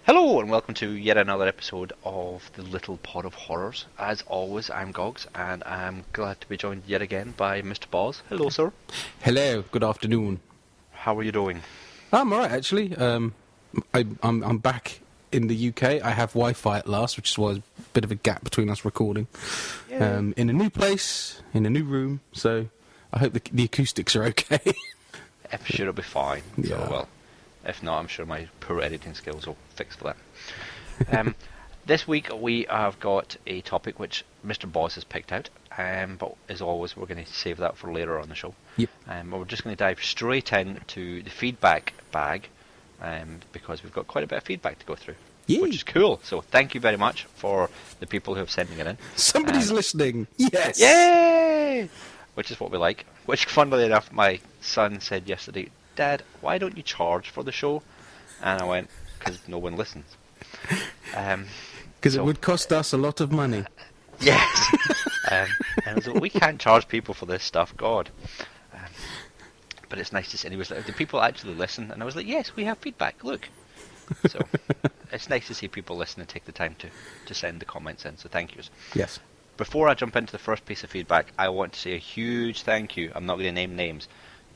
Hello and welcome to yet another episode of the Little Pod of Horrors. As always, I'm Goggs and I'm glad to be joined yet again by Mr. Boz. Hello, sir. Hello, good afternoon. How are you doing? I'm alright, actually. I'm back in the UK. I have Wi-Fi at last, which is why there's a bit of a gap between us recording. In a new place, in a new room, so I hope the acoustics are okay. I'm sure it'll be fine. Yeah. So, well, if not, I'm sure my poor editing skills will fix for that. This week we have got a topic which Mr. Boz has picked out, but as always we're going to save that for later on the show. Yep. But we're just going to dive straight into the feedback bag, because we've got quite a bit of feedback to go through. Yay. Which is cool. So thank you very much for the people who have sent it in. Somebody's listening. Yes. Yay! Which is what we like. Which, funnily enough, my son said yesterday, "Dad, why don't you charge for the show?" And I went, because no one listens. Because it would cost us a lot of money. Yes. And I was like, we can't charge people for this stuff, God. But it's nice to see. And he was like, do people actually listen? And I was like, yes, we have feedback, look. So it's nice to see people listen and take the time to send the comments in, so thank yous. Yes. Before I jump into the first piece of feedback, I want to say a huge thank you, I'm not going to name names,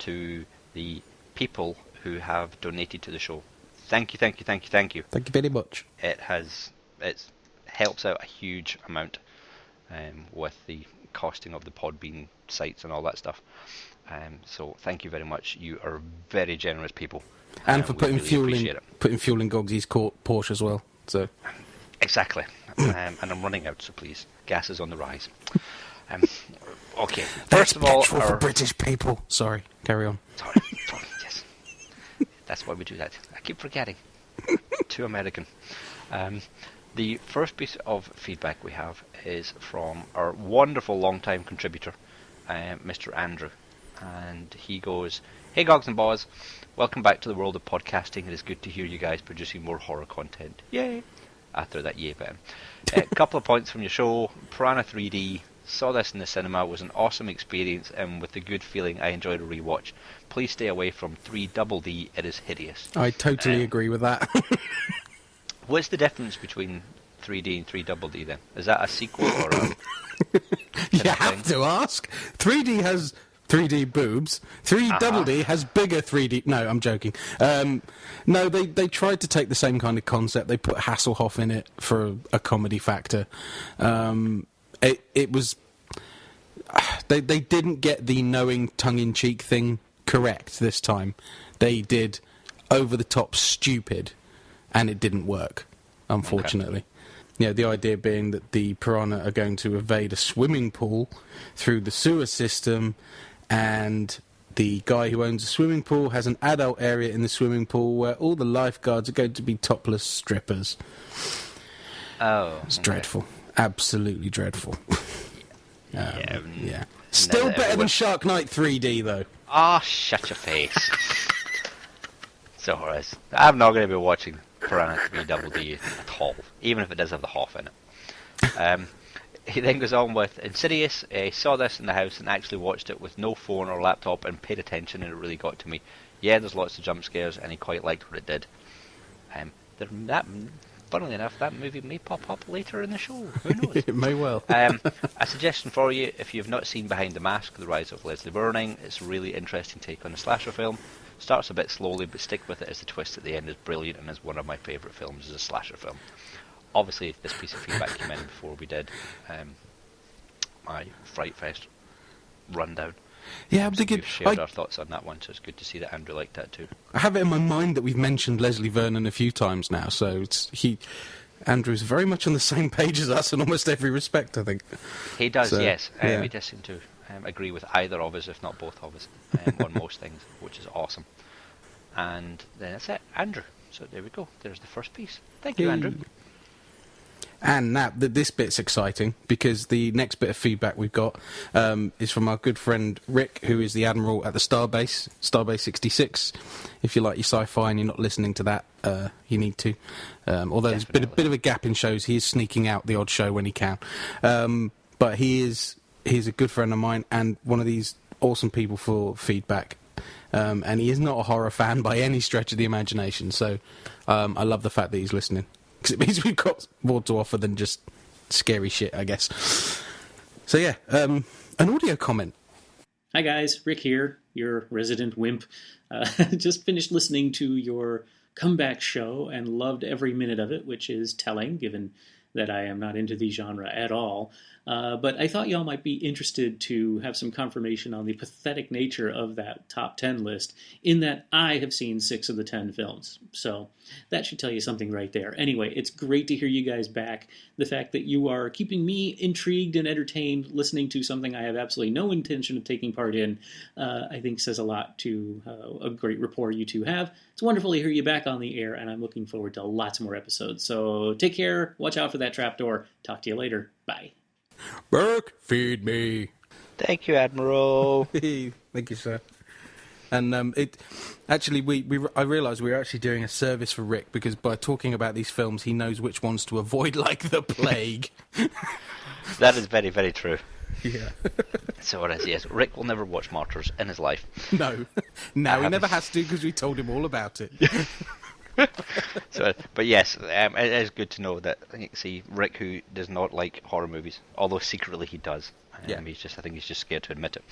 to the people who have donated to the show. Thank you, thank you, thank you, thank you. Thank you very much. It helps out a huge amount with the costing of the Podbean sites and all that stuff. So thank you very much. You are very generous people. And for putting really fuel in Gogsy's Porsche as well. So exactly. And I'm running out, so please, gas is on the rise. Okay. First of all, for British people. Sorry, carry on. Sorry, yes. That's why we do that. I keep forgetting. Too American. The first piece of feedback we have is from our wonderful long-time contributor, Mr. Andrew. And he goes, "Hey Goggs and Boz, welcome back to the world of podcasting. It is good to hear you guys producing more horror content. Yay!" After that yay bit. A couple of points from your show. Piranha 3D. Saw this in the cinema. Was an awesome experience, and with a good feeling I enjoyed a rewatch. Please stay away from 3DD. It is hideous. I totally agree with that. What's the difference between 3D and 3DD then? Is that a sequel or a... You have to ask. 3D has 3D boobs. 3DD has bigger 3D... No, I'm joking. No, they tried to take the same kind of concept. They put Hasselhoff in it for a comedy factor. It was... They didn't get the knowing tongue-in-cheek thing correct this time. They did over-the-top stupid, and it didn't work, unfortunately. Okay. Yeah, the idea being that the piranha are going to evade a swimming pool through the sewer system, and the guy who owns a swimming pool has an adult area in the swimming pool where all the lifeguards are going to be topless strippers. Oh. It's dreadful. Absolutely dreadful. Yeah. Still better than Shark Night 3D, though. Ah, shut your face. So, Horace, I'm not going to be watching Piranha 3DD at all, even if it does have the Hoff in it. He then goes on with Insidious. I saw this in the house and actually watched it with no phone or laptop and paid attention, and it really got to me. Yeah, there's lots of jump scares, and he quite liked what it did. Funnily enough, that movie may pop up later in the show. Who knows? It may well. A suggestion for you, if you've not seen Behind the Mask, The Rise of Leslie Burning, it's a really interesting take on a slasher film. Starts a bit slowly, but stick with it as the twist at the end is brilliant and is one of my favourite films as a slasher film. Obviously, this piece of feedback came in before we did my Fright Fest rundown. Yeah, I'm thinking... We've shared our thoughts on that one, so it's good to see that Andrew liked that too. I have it in my mind that we've mentioned Leslie Vernon a few times now, so Andrew's very much on the same page as us in almost every respect, I think. He does, so, yes. Yeah. We just seem to agree with either of us, if not both of us, on most things, which is awesome. And then that's it, Andrew. So there we go. There's the first piece. Thank you, Andrew. And now, this bit's exciting, because the next bit of feedback we've got is from our good friend Rick, who is the Admiral at the Starbase 66. If you like your sci-fi and you're not listening to that, you need to. Although there's a bit of a gap in shows, he is sneaking out the odd show when he can. But he's a good friend of mine, and one of these awesome people for feedback. and he is not a horror fan by any stretch of the imagination. So I love the fact that he's listening, because it means we've got more to offer than just scary shit, I guess. So yeah, an audio comment. Hi guys, Rick here, your resident wimp. Just finished listening to your comeback show and loved every minute of it, which is telling, given that I am not into the genre at all. But I thought y'all might be interested to have some confirmation on the pathetic nature of that top 10 list, in that I have seen 6 of the 10 films. So that should tell you something right there. Anyway, it's great to hear you guys back. The fact that you are keeping me intrigued and entertained listening to something I have absolutely no intention of taking part in, I think says a lot to a great rapport you two have. It's wonderful to hear you back on the air, and I'm looking forward to lots more episodes. So take care, watch out for that trapdoor. Talk to you later. Bye. Burke, feed me. Thank you, Admiral. Thank you, sir. And it actually, I realised we were actually doing a service for Rick, because by talking about these films, he knows which ones to avoid like the plague. That is very, very true. Yeah. So it is, yes. Rick will never watch Martyrs in his life. No. No, he never has to, because we told him all about it. So, but yes, it is good to know that. See, Rick, who does not like horror movies, although secretly he does. Yeah. I think he's just scared to admit it.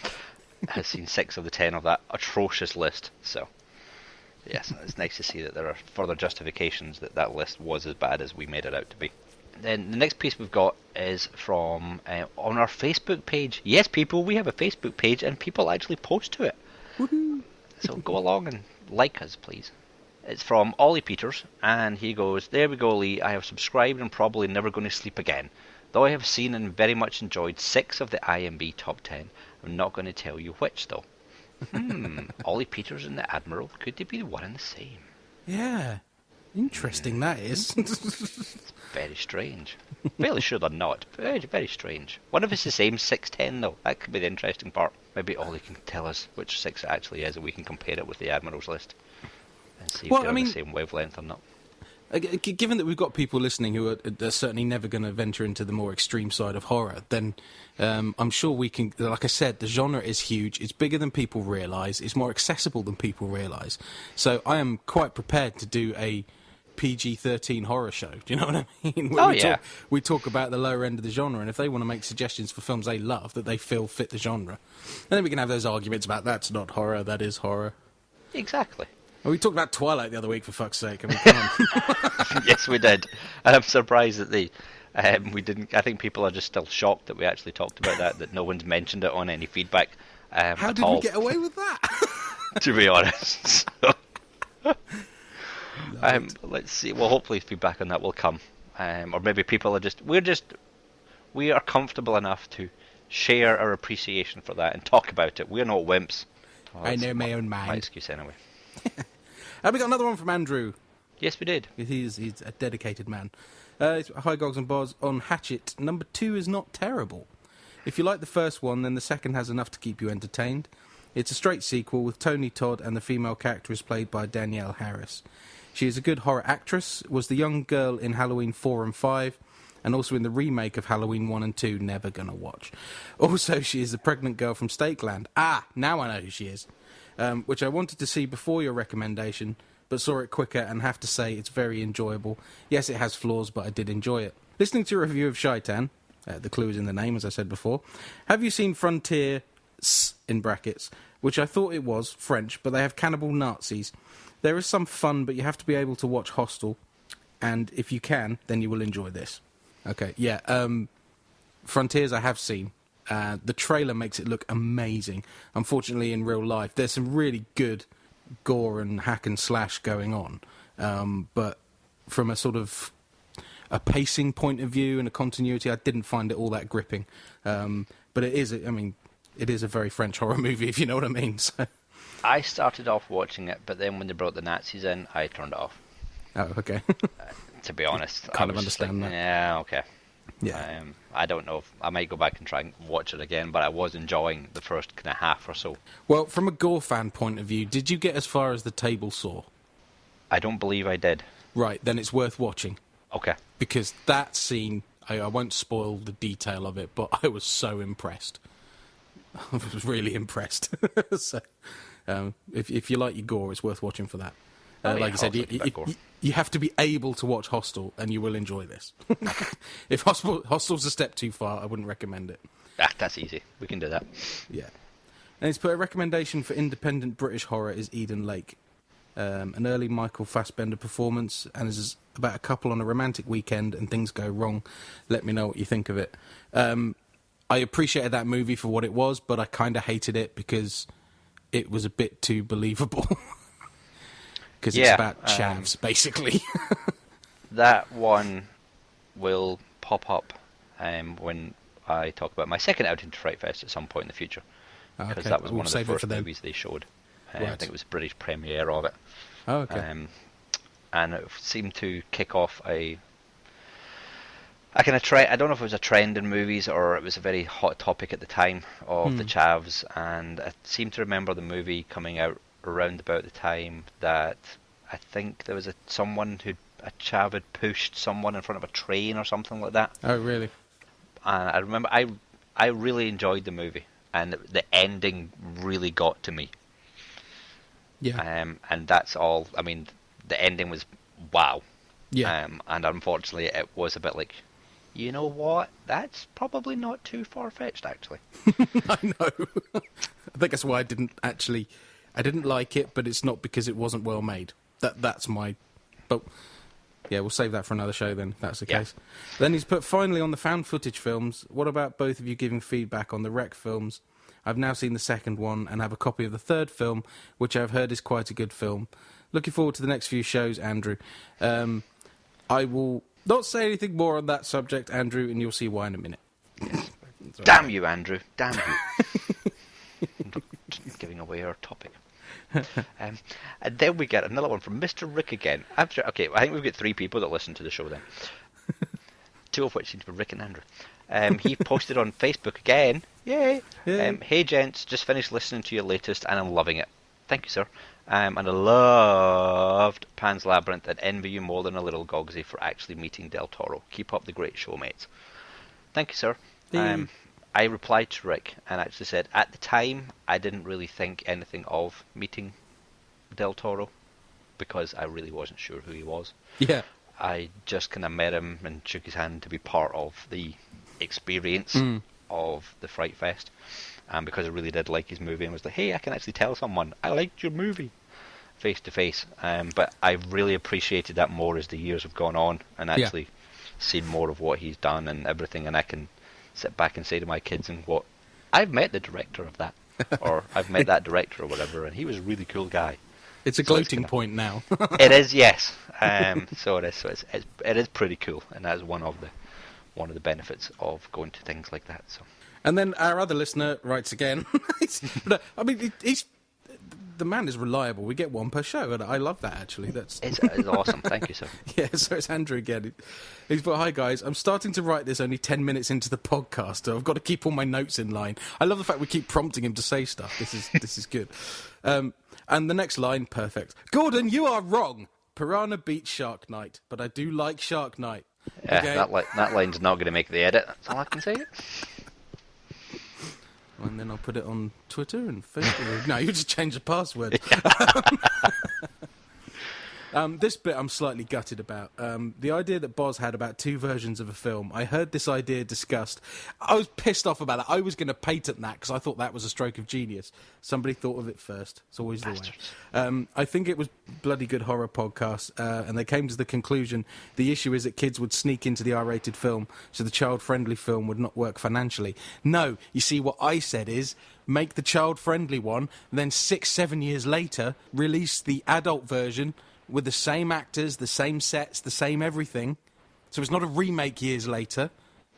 Has seen 6 of the 10 of that atrocious list. So, yes, it's nice to see that there are further justifications that that list was as bad as we made it out to be. Then the next piece we've got is from on our Facebook page. Yes, people, we have a Facebook page, and people actually post to it. Woohoo! So go along and like us, please. It's from Ollie Peters, and he goes, "There we go, Lee. I have subscribed and probably never going to sleep again. Though I have seen and very much enjoyed 6 of the IMB top 10, I'm not going to tell you which, though." Ollie Peters and the Admiral, could they be one and the same? Yeah. Interesting, that is. It's very strange. Fairly sure they're not. Very, very strange. One of us is the same 610, though. That could be the interesting part. Maybe Ollie can tell us which 6 it actually is, and we can compare it with the Admiral's list and see if they're on the same wavelength or not. Given that we've got people listening who are certainly never going to venture into the more extreme side of horror, then I'm sure we can. Like I said, the genre is huge. It's bigger than people realise. It's more accessible than people realise. So I am quite prepared to do a PG-13 horror show. Do you know what I mean? We talk about the lower end of the genre, and if they want to make suggestions for films they love that they feel fit the genre, and then we can have those arguments about that's not horror, that is horror. Exactly. Well, we talked about Twilight the other week, for fuck's sake. I mean, come on. Yes, we did. And I'm surprised that we didn't. I think people are just still shocked that we actually talked about that no one's mentioned it on any feedback. How did we get away with that? To be honest. Let's see. Well, hopefully feedback on that will come. Or maybe people are we are comfortable enough to share our appreciation for that and talk about it. We're not wimps. I know my own mind. My excuse anyway. We got another one from Andrew. Yes, we did. He's a dedicated man. Hi, Goggs and Boz. On Hatchet, number 2 is not terrible. If you like the first one, then the second has enough to keep you entertained. It's a straight sequel with Tony Todd, and the female character is played by Danielle Harris. She is a good horror actress, was the young girl in Halloween 4 and 5, and also in the remake of Halloween 1 and 2, never gonna watch. Also, she is the pregnant girl from Stakeland. Now I know who she is. Which I wanted to see before your recommendation, but saw it quicker and have to say it's very enjoyable. Yes, it has flaws, but I did enjoy it. Listening to a review of Shaitan, the clue is in the name, as I said before. Have you seen Frontier, in brackets, which I thought it was, French, but they have cannibal Nazis. There is some fun, but you have to be able to watch Hostel, and if you can, then you will enjoy this. Okay, yeah, Frontiers I have seen. The trailer makes it look amazing. Unfortunately, in real life, there's some really good gore and hack and slash going on. But from a sort of a pacing point of view and a continuity, I didn't find it all that gripping. But it is a very French horror movie, if you know what I mean. So. I started off watching it, but then when they brought the Nazis in, I turned it off. Oh, okay. To be honest. Kind of understand that. Yeah, okay. Yeah. I don't know if I might go back and try and watch it again, but I was enjoying the first kind of half or so. Well, from a gore fan point of view, did you get as far as the table saw? I don't believe I did. Right, then it's worth watching. Okay. Because that scene, I won't spoil the detail of it, but I was so impressed. I was really impressed. So, If you like your gore, it's worth watching for that. Oh, like yeah, you said, I'll take a bit gore. you have to be able to watch Hostel, and you will enjoy this. If Hostel's a step too far, I wouldn't recommend it. Ah, that's easy. We can do that. Yeah. And it's put a recommendation for independent British horror is Eden Lake. An early Michael Fassbender performance, and is about a couple on a romantic weekend and things go wrong. Let me know what you think of it. I appreciated that movie for what it was, but I kind of hated it because it was a bit too believable. Because it's about chavs, basically. That one will pop up when I talk about my second outing to Fright Fest at some point in the future. Because that was one of the first movies they showed. Right. I think it was the British premiere of it. Oh, okay. And it seemed to kick off a kind of trend. I don't know if it was a trend in movies or it was a very hot topic at the time of the chavs. And I seem to remember the movie coming out around about the time that I think there was a chav had pushed someone in front of a train or something like that. Oh, really? And I remember I really enjoyed the movie, and the ending really got to me. Yeah. And that's all. I mean, the ending was wow. Yeah. And unfortunately, it was a bit like, you know what? That's probably not too far-fetched, actually. I know. I think that's why I didn't like it, but it's not because it wasn't well made. That's my... But, yeah, we'll save that for another show then, if that's the case. Then he's put, finally, on the found footage films, what about both of you giving feedback on the Wreck films? I've now seen the second one and have a copy of the third film, which I've heard is quite a good film. Looking forward to the next few shows, Andrew. I will not say anything more on that subject, Andrew, and you'll see why in a minute. Damn you, Andrew. Damn you. Giving away our topic. And then we get another one from Mr. Rick again. Okay, I think we've got 3 people that listen to the show then. 2 of which seem to be Rick and Andrew. He posted on Facebook again. Yay! Hey gents, just finished listening to your latest and I'm loving it. Thank you, sir. And I loved Pan's Labyrinth and envy you more than a little Goggsy for actually meeting Del Toro. Keep up the great show, mates. Thank you, sir. I replied to Rick and actually said, at the time, I didn't really think anything of meeting Del Toro because I really wasn't sure who he was. Yeah. I just kind of met him and shook his hand to be part of the experience of the Fright Fest. And because I really did like his movie and was like, hey, I can actually tell someone, I liked your movie, face to face. But I've really appreciated that more as the years have gone on and actually seen more of what he's done and everything. And I can sit back and say to my kids and what, I've met the director of that, or I've met that director or whatever, and he was a really cool guy. It's a gloating point now. It is, yes. So it is. So it is pretty cool, and that's one of the benefits of going to things like that. So. And then our other listener writes again. I mean, he's the man is reliable. We get one per show, and I love that, actually. It's awesome. Thank you, sir. Yeah, so it's Andrew again. He's put, hi, guys. I'm starting to write this only 10 minutes into the podcast, so I've got to keep all my notes in line. I love the fact we keep prompting him to say stuff. This is good. And the next line, perfect. Gordon, you are wrong. Piranha beats Shark Night, but I do like Shark Night. Yeah, okay? that line's not going to make the edit. That's all I can say. And then I'll put it on Twitter and Facebook. No, you just change the password. This bit I'm slightly gutted about. The idea that Boz had about 2 versions of a film. I heard this idea discussed. I was pissed off about that. I was going to patent that because I thought that was a stroke of genius. Somebody thought of it first. It's always the way. I think it was Bloody Good Horror Podcast, and they came to the conclusion the issue is that kids would sneak into the R-rated film, so the child-friendly film would not work financially. No, you see, what I said is make the child-friendly one, then 6-7 years later, release the adult version with the same actors, the same sets, the same everything. So it's not a remake years later.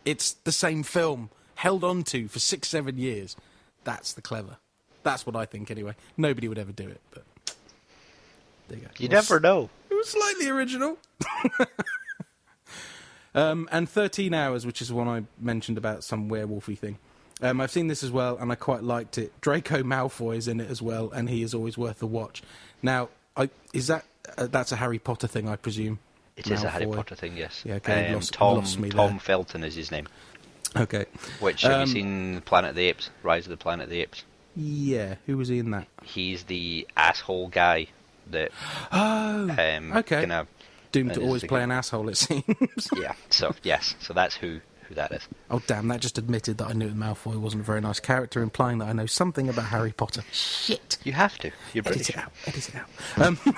It's the same film, held on to for 6-7 years. That's the clever. That's what I think, anyway. Nobody would ever do it, but there you go. You never know. It was slightly original. And 13 Hours, which is one I mentioned about some werewolfy thing. I've seen this as well, and I quite liked it. Draco Malfoy is in it as well, and he is always worth a watch. Now, that's a Harry Potter thing, I presume? It is a Harry Potter thing, yes. Yeah, okay, Tom Felton is his name. Okay. Which, have you seen Planet of the Apes? Rise of the Planet of the Apes? Yeah, who was he in that? He's the asshole guy that Oh, okay. kinda, Doomed to is always the play guy- an asshole, it seems. yeah. So yes, so that's who that is. Oh, damn, that just admitted that I knew Malfoy wasn't a very nice character, implying that I know something about Harry Potter. Shit. You have to. You're Edit British. it out. Edit it out.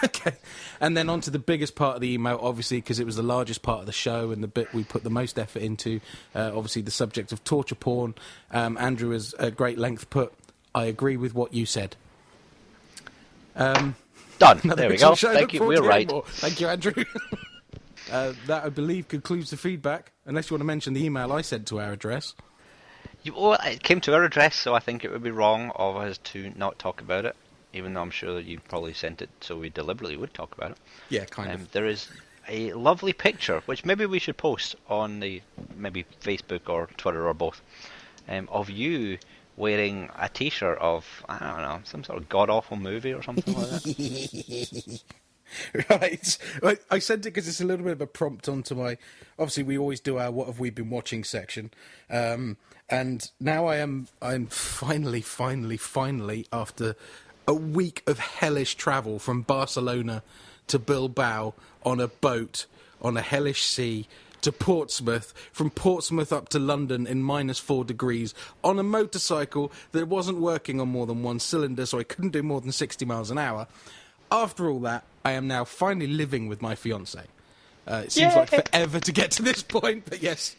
Okay. And then on to the biggest part of the email, obviously, because it was the largest part of the show and the bit we put the most effort into. Obviously, the subject of torture porn. Andrew has at great length put, I agree with what you said. Done. Another There we picture go. show. Thank Look you. forward We're to hearing right. more. Thank you, Andrew. That, I believe, concludes the feedback, unless you want to mention the email I sent to our address. Well, it came to our address, so I think it would be wrong of us to not talk about it, even though I'm sure that you probably sent it so we deliberately would talk about it. Yeah, kind of. There is a lovely picture, which maybe we should post on the maybe Facebook or Twitter or both, of you wearing a T-shirt of, I don't know, some sort of god-awful movie or something like that. Right. I sent it because it's a little bit of a prompt onto my... Obviously, we always do our What Have We Been Watching section. And now I'm finally, after a week of hellish travel from Barcelona to Bilbao on a boat on a hellish sea to Portsmouth, from Portsmouth up to London in -4 degrees on a motorcycle that wasn't working on more than one cylinder, so I couldn't do more than 60 miles an hour. After all that, I am now finally living with my fiancée. It seems like forever to get to this point, but yes,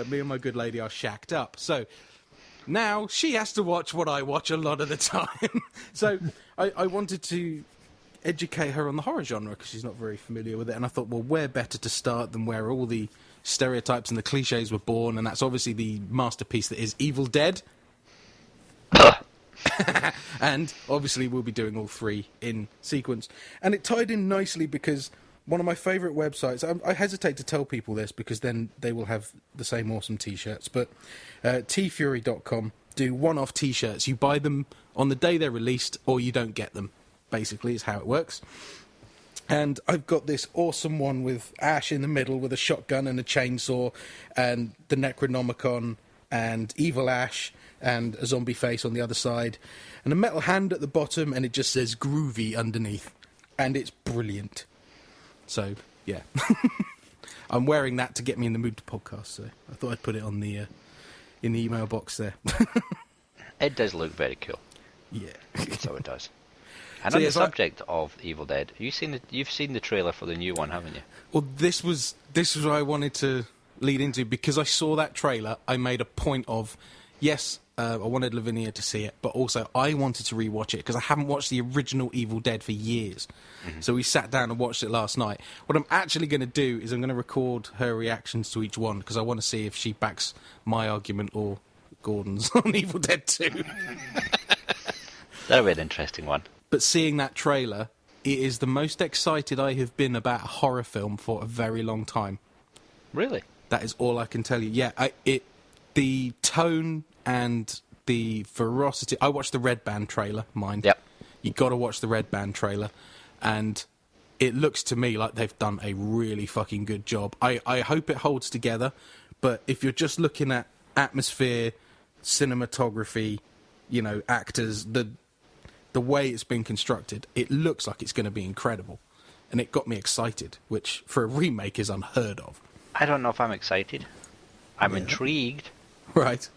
me and my good lady are shacked up. So now she has to watch what I watch a lot of the time. So I wanted to educate her on the horror genre because she's not very familiar with it, and I thought, well, where better to start than where all the stereotypes and the cliches were born, and that's obviously the masterpiece that is Evil Dead. And obviously we'll be doing all three in sequence. And it tied in nicely because one of my favourite websites, I hesitate to tell people this because then they will have the same awesome T-shirts, but tfury.com do one-off T-shirts. You buy them on the day they're released or you don't get them, basically, is how it works. And I've got this awesome one with Ash in the middle with a shotgun and a chainsaw and the Necronomicon and Evil Ash and a zombie face on the other side and a metal hand at the bottom, and it just says groovy underneath. And it's brilliant. So, yeah. I'm wearing that to get me in the mood to podcast, so I thought I'd put it on the in the email box there. It does look very cool. Yeah. So it does. And So on the yes, subject of Evil Dead, you've seen the trailer for the new one, haven't you? Well, this was what I wanted to lead into, because I saw that trailer. I made a point of, yes, I wanted Lavinia to see it, but also I wanted to rewatch it because I haven't watched the original Evil Dead for years. Mm-hmm. So we sat down and watched it last night. What I'm actually going to do is I'm going to record her reactions to each one because I want to see if she backs my argument or Gordon's on Evil Dead 2. That'll be an interesting one. But seeing that trailer, it is the most excited I have been about a horror film for a very long time. Really? That is all I can tell you. Yeah, the tone and the ferocity. I watched the Red Band trailer, mind. Yep. You got to watch the Red Band trailer, and it looks to me like they've done a really fucking good job. I hope it holds together, but if you're just looking at atmosphere, cinematography, actors, the way it's been constructed, it looks like it's going to be incredible, and it got me excited, which for a remake is unheard of. I don't know if I'm excited. I'm intrigued. Right.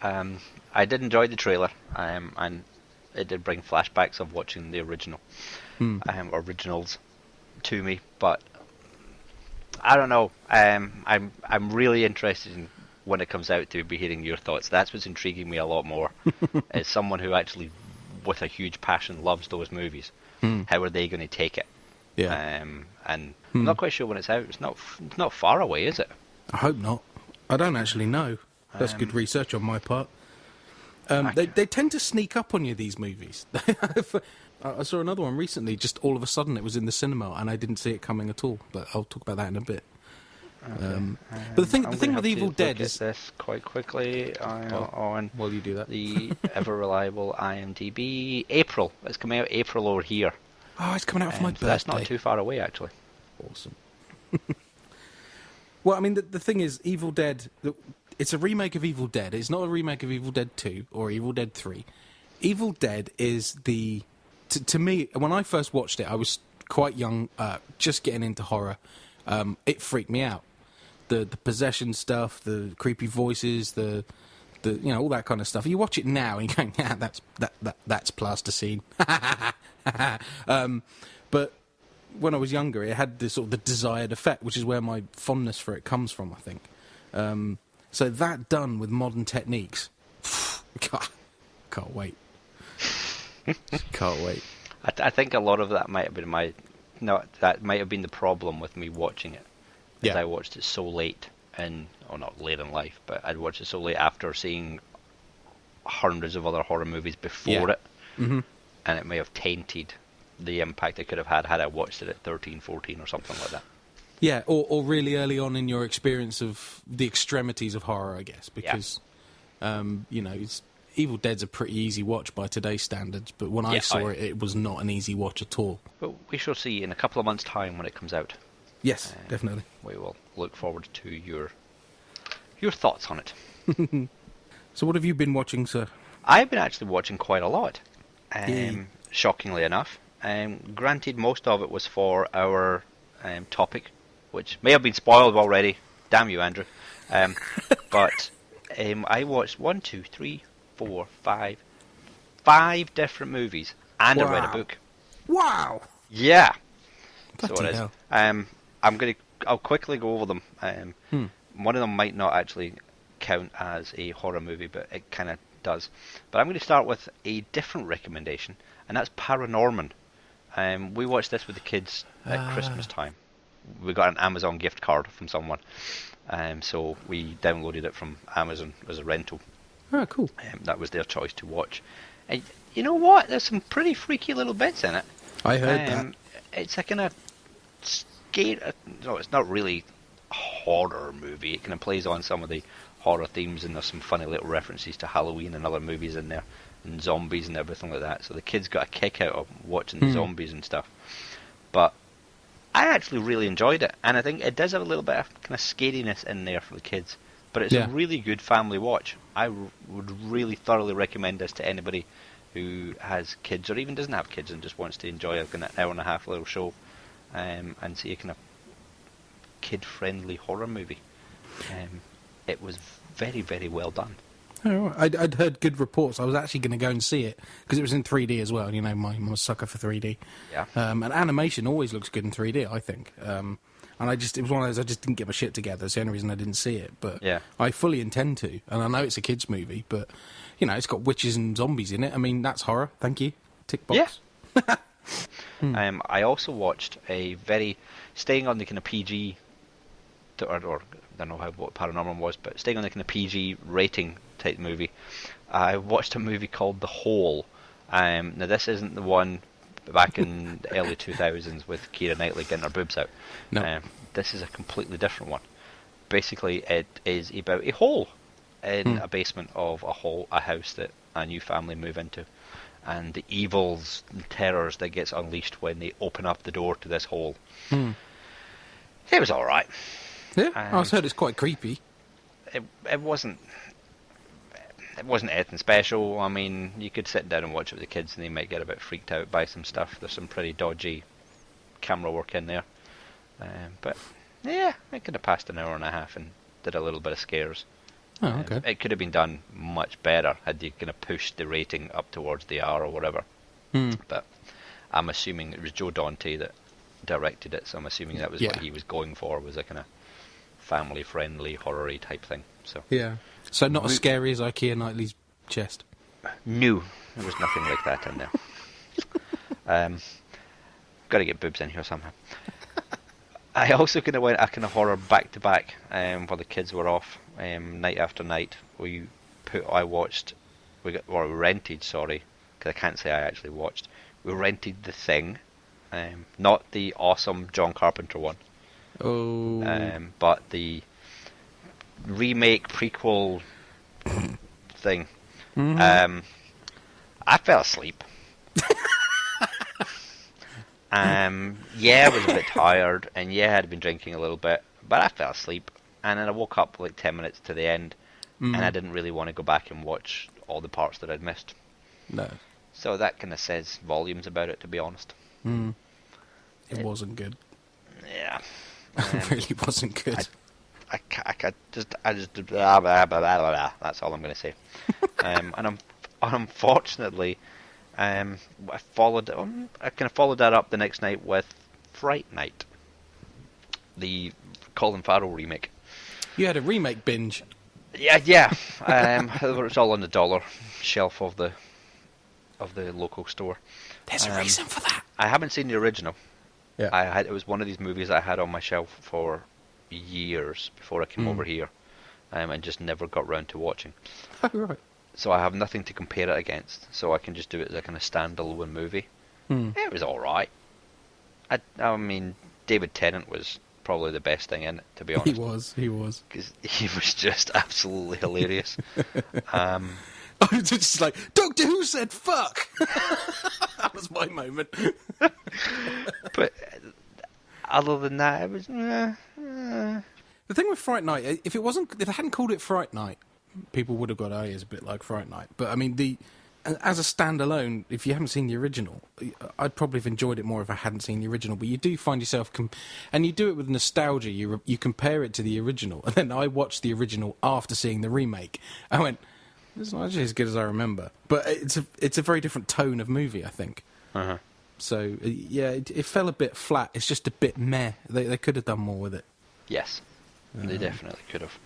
I did enjoy the trailer, and it did bring flashbacks of watching the originals to me. But I don't know. I'm really interested in when it comes out to be hearing your thoughts. That's what's intriguing me a lot more. As someone who actually, with a huge passion, loves those movies. How are they going to take it? Yeah. And I'm not quite sure when it's out. It's not far away, is it? I hope not. I don't actually know. That's good research on my part. They tend to sneak up on you, these movies. I saw another one recently, just all of a sudden it was in the cinema and I didn't see it coming at all, but I'll talk about that in a bit. Okay. But the thing with Evil Dead is... this quite quickly on while you do that. the ever-reliable IMDb. April. It's coming out April over here. Oh, it's coming out for my birthday. That's not too far away, actually. Awesome. Well, I mean, the thing is, Evil Dead... It's a remake of Evil Dead. It's not a remake of Evil Dead 2 or Evil Dead 3. Evil Dead is to me, when I first watched it, I was quite young, just getting into horror. It freaked me out. The possession stuff, the creepy voices, the all that kind of stuff. You watch it now and you go, yeah, that's plasticine. But when I was younger, it had this sort of the desired effect, which is where my fondness for it comes from, I think. So that done with modern techniques, can't wait. Can't wait. I think a lot of that might have been that might have been the problem with me watching it. Yeah. I watched it so late, not late in life, but I'd watched it so late after seeing hundreds of other horror movies before it, Mm-hmm. and it may have tainted the impact it could have had I watched it at 13, 14 or something like that. Yeah, or really early on in your experience of the extremities of horror, I guess, because, Evil Dead's a pretty easy watch by today's standards, but when I saw it, it was not an easy watch at all. But we shall see in a couple of months' time when it comes out. Yes, definitely. We will look forward to your thoughts on it. So what have you been watching, sir? I've been actually watching quite a lot, Yay. shockingly enough. Granted, most of it was for our topic, which may have been spoiled already. Damn you, Andrew. But I watched 5 different movies, and I read a book. Wow! Yeah. Bloody So it is. hell. I'll quickly go over them. One of them might not actually count as a horror movie, but it kind of does. But I'm going to start with a different recommendation, and that's Paranorman. We watched this with the kids at Christmas time. We got an Amazon gift card from someone, so we downloaded it from Amazon as a rental. Oh, cool. That was their choice to watch. And you know what? There's some pretty freaky little bits in it. I heard that. It's a kind of scary. No, it's not really a horror movie. It kind of plays on some of the horror themes, and there's some funny little references to Halloween and other movies in there, and zombies and everything like that. So the kids got a kick out of watching the zombies and stuff. But I actually really enjoyed it, and I think it does have a little bit of kind of scariness in there for the kids. But it's a really good family watch. I would really thoroughly recommend this to anybody who has kids or even doesn't have kids and just wants to enjoy a kind of hour and a half little show and see a kind of kid-friendly horror movie. It was very, very well done. Oh, I'd heard good reports. I was actually going to go and see it because it was in 3D as well. You know, I'm a sucker for 3D. Yeah. And animation always looks good in 3D, I think. And it was one of those, I just didn't get my shit together. It's the only reason I didn't see it. But I fully intend to. And I know it's a kids' movie, but, it's got witches and zombies in it. I mean, that's horror. Thank you. Tick box. Yeah. I also watched staying on the kind of PG, or I don't know what Paranormal was, but staying on the kind of PG rating type movie, I watched a movie called The Hole. Now, this isn't the one back in the early 2000s with Keira Knightley getting her boobs out. No. This is a completely different one. Basically, it is about a hole in a basement of a house that a new family move into, and the evils and terrors that gets unleashed when they open up the door to this hole. It was all right. Yeah, I've heard it's quite creepy. It wasn't anything special. I mean, you could sit down and watch it with the kids, and they might get a bit freaked out by some stuff. There's some pretty dodgy camera work in there, but yeah, it could have passed an hour and a half and did a little bit of scares. Oh, okay. It could have been done much better had you kind of pushed the rating up towards the R or whatever. But I'm assuming it was Joe Dante that directed it, so I'm assuming that was what he was going for, was a kind of family-friendly, horror-y type thing. So yeah. So not as scary as Keira Knightley's chest? No, there was nothing like that in there. Got to get boobs in here somehow. I also kind of went a kind of horror back-to-back while the kids were off, night after night. We rented, sorry, because I can't say I actually watched. We rented The Thing, not the awesome John Carpenter one. Oh. But the remake prequel thing. I fell asleep. I was a bit tired, and I had been drinking a little bit, but I fell asleep, and then I woke up like 10 minutes to the end, and I didn't really want to go back and watch all the parts that I'd missed. No. So that kind of says volumes about it, to be honest. It wasn't good. Yeah. It really wasn't good. I just blah, blah, blah, blah, blah. That's all I'm going to say. Unfortunately, I kind of followed that up the next night with Fright Night, the Colin Farrell remake. You had a remake binge. Yeah. It's all on the dollar shelf of the local store. There's a reason for that. I haven't seen the original. Yeah. It was one of these movies I had on my shelf for years before I came over here, and just never got round to watching. Oh, right. So I have nothing to compare it against. So I can just do it as a kind of standalone movie. It was all right. I mean, David Tennant was probably the best thing in it, to be honest. He was. Because he was just absolutely hilarious. I was just like, Doctor Who said fuck! That was my moment. But other than that, it was... The thing with Fright Night, if they hadn't called it Fright Night, people would have got, it's a bit like Fright Night. But I mean, as a standalone, if you haven't seen the original, I'd probably have enjoyed it more if I hadn't seen the original. But you do find yourself, and you do it with nostalgia. You compare it to the original, and then I watched the original after seeing the remake. I went, it's not actually as good as I remember, but it's a very different tone of movie, I think. Uh-huh. So yeah, it fell a bit flat. It's just a bit meh. They could have done more with it. Yes, they definitely could have.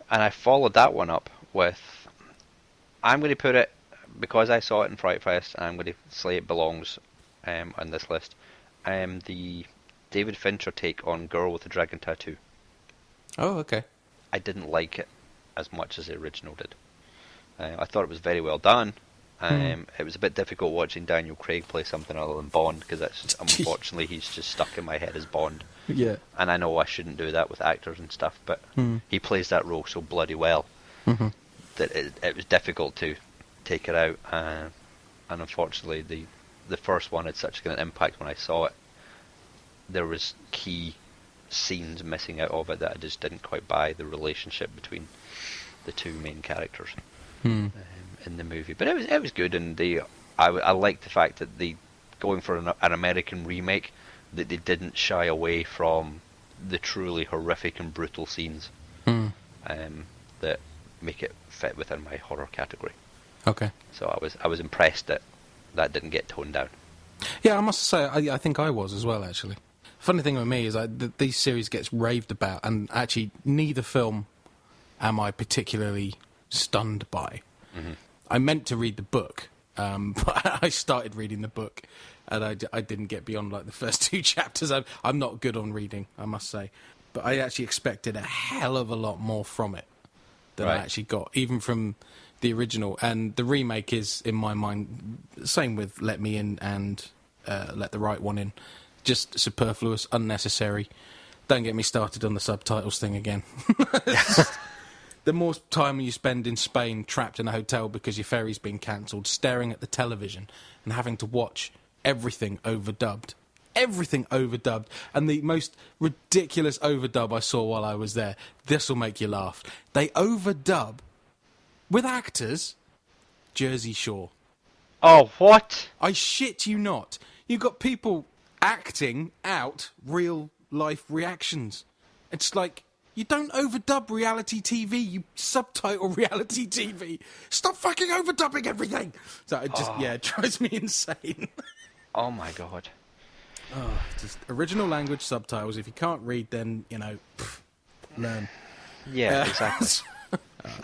And I followed that one up with... I'm going to put it, because I saw it in Fright Fest, and I'm going to say it belongs on this list, the David Fincher take on Girl with the Dragon Tattoo. Oh, okay. I didn't like it as much as the original did. I thought it was very well done. It was a bit difficult watching Daniel Craig play something other than Bond, because unfortunately he's just stuck in my head as Bond. Yeah. And I know I shouldn't do that with actors and stuff, but he plays that role so bloody well that it was difficult to take it out. And unfortunately, the first one had such an impact when I saw it. There was key scenes missing out of it that I just didn't quite buy the relationship between the two main characters in the movie. But it was good, and I liked the fact that going for an American remake, that they didn't shy away from the truly horrific and brutal scenes that make it fit within my horror category. Okay. So I was impressed that didn't get toned down. Yeah, I must say, I think I was as well, actually. Funny thing with me is these series gets raved about, and actually neither film am I particularly stunned by. I meant to read the book, but I started reading the book, and I didn't get beyond like the first 2 chapters. I'm not good on reading, I must say, but I actually expected a hell of a lot more from it than I actually got, even from the original. And the remake is, in my mind, same with Let Me In and Let the Right One In, just superfluous, unnecessary. Don't get me started on the subtitles thing again. The more time you spend in Spain trapped in a hotel because your ferry's been cancelled, staring at the television and having to watch everything overdubbed. Everything overdubbed. And the most ridiculous overdub I saw while I was there, this will make you laugh. They overdub, with actors, Jersey Shore. Oh, what? I shit you not. You've got people acting out real-life reactions. It's like... You don't overdub reality TV, you subtitle reality TV. Stop fucking overdubbing everything! So it just, it drives me insane. Oh my god. Just original language subtitles. If you can't read, then, learn. Yeah, exactly.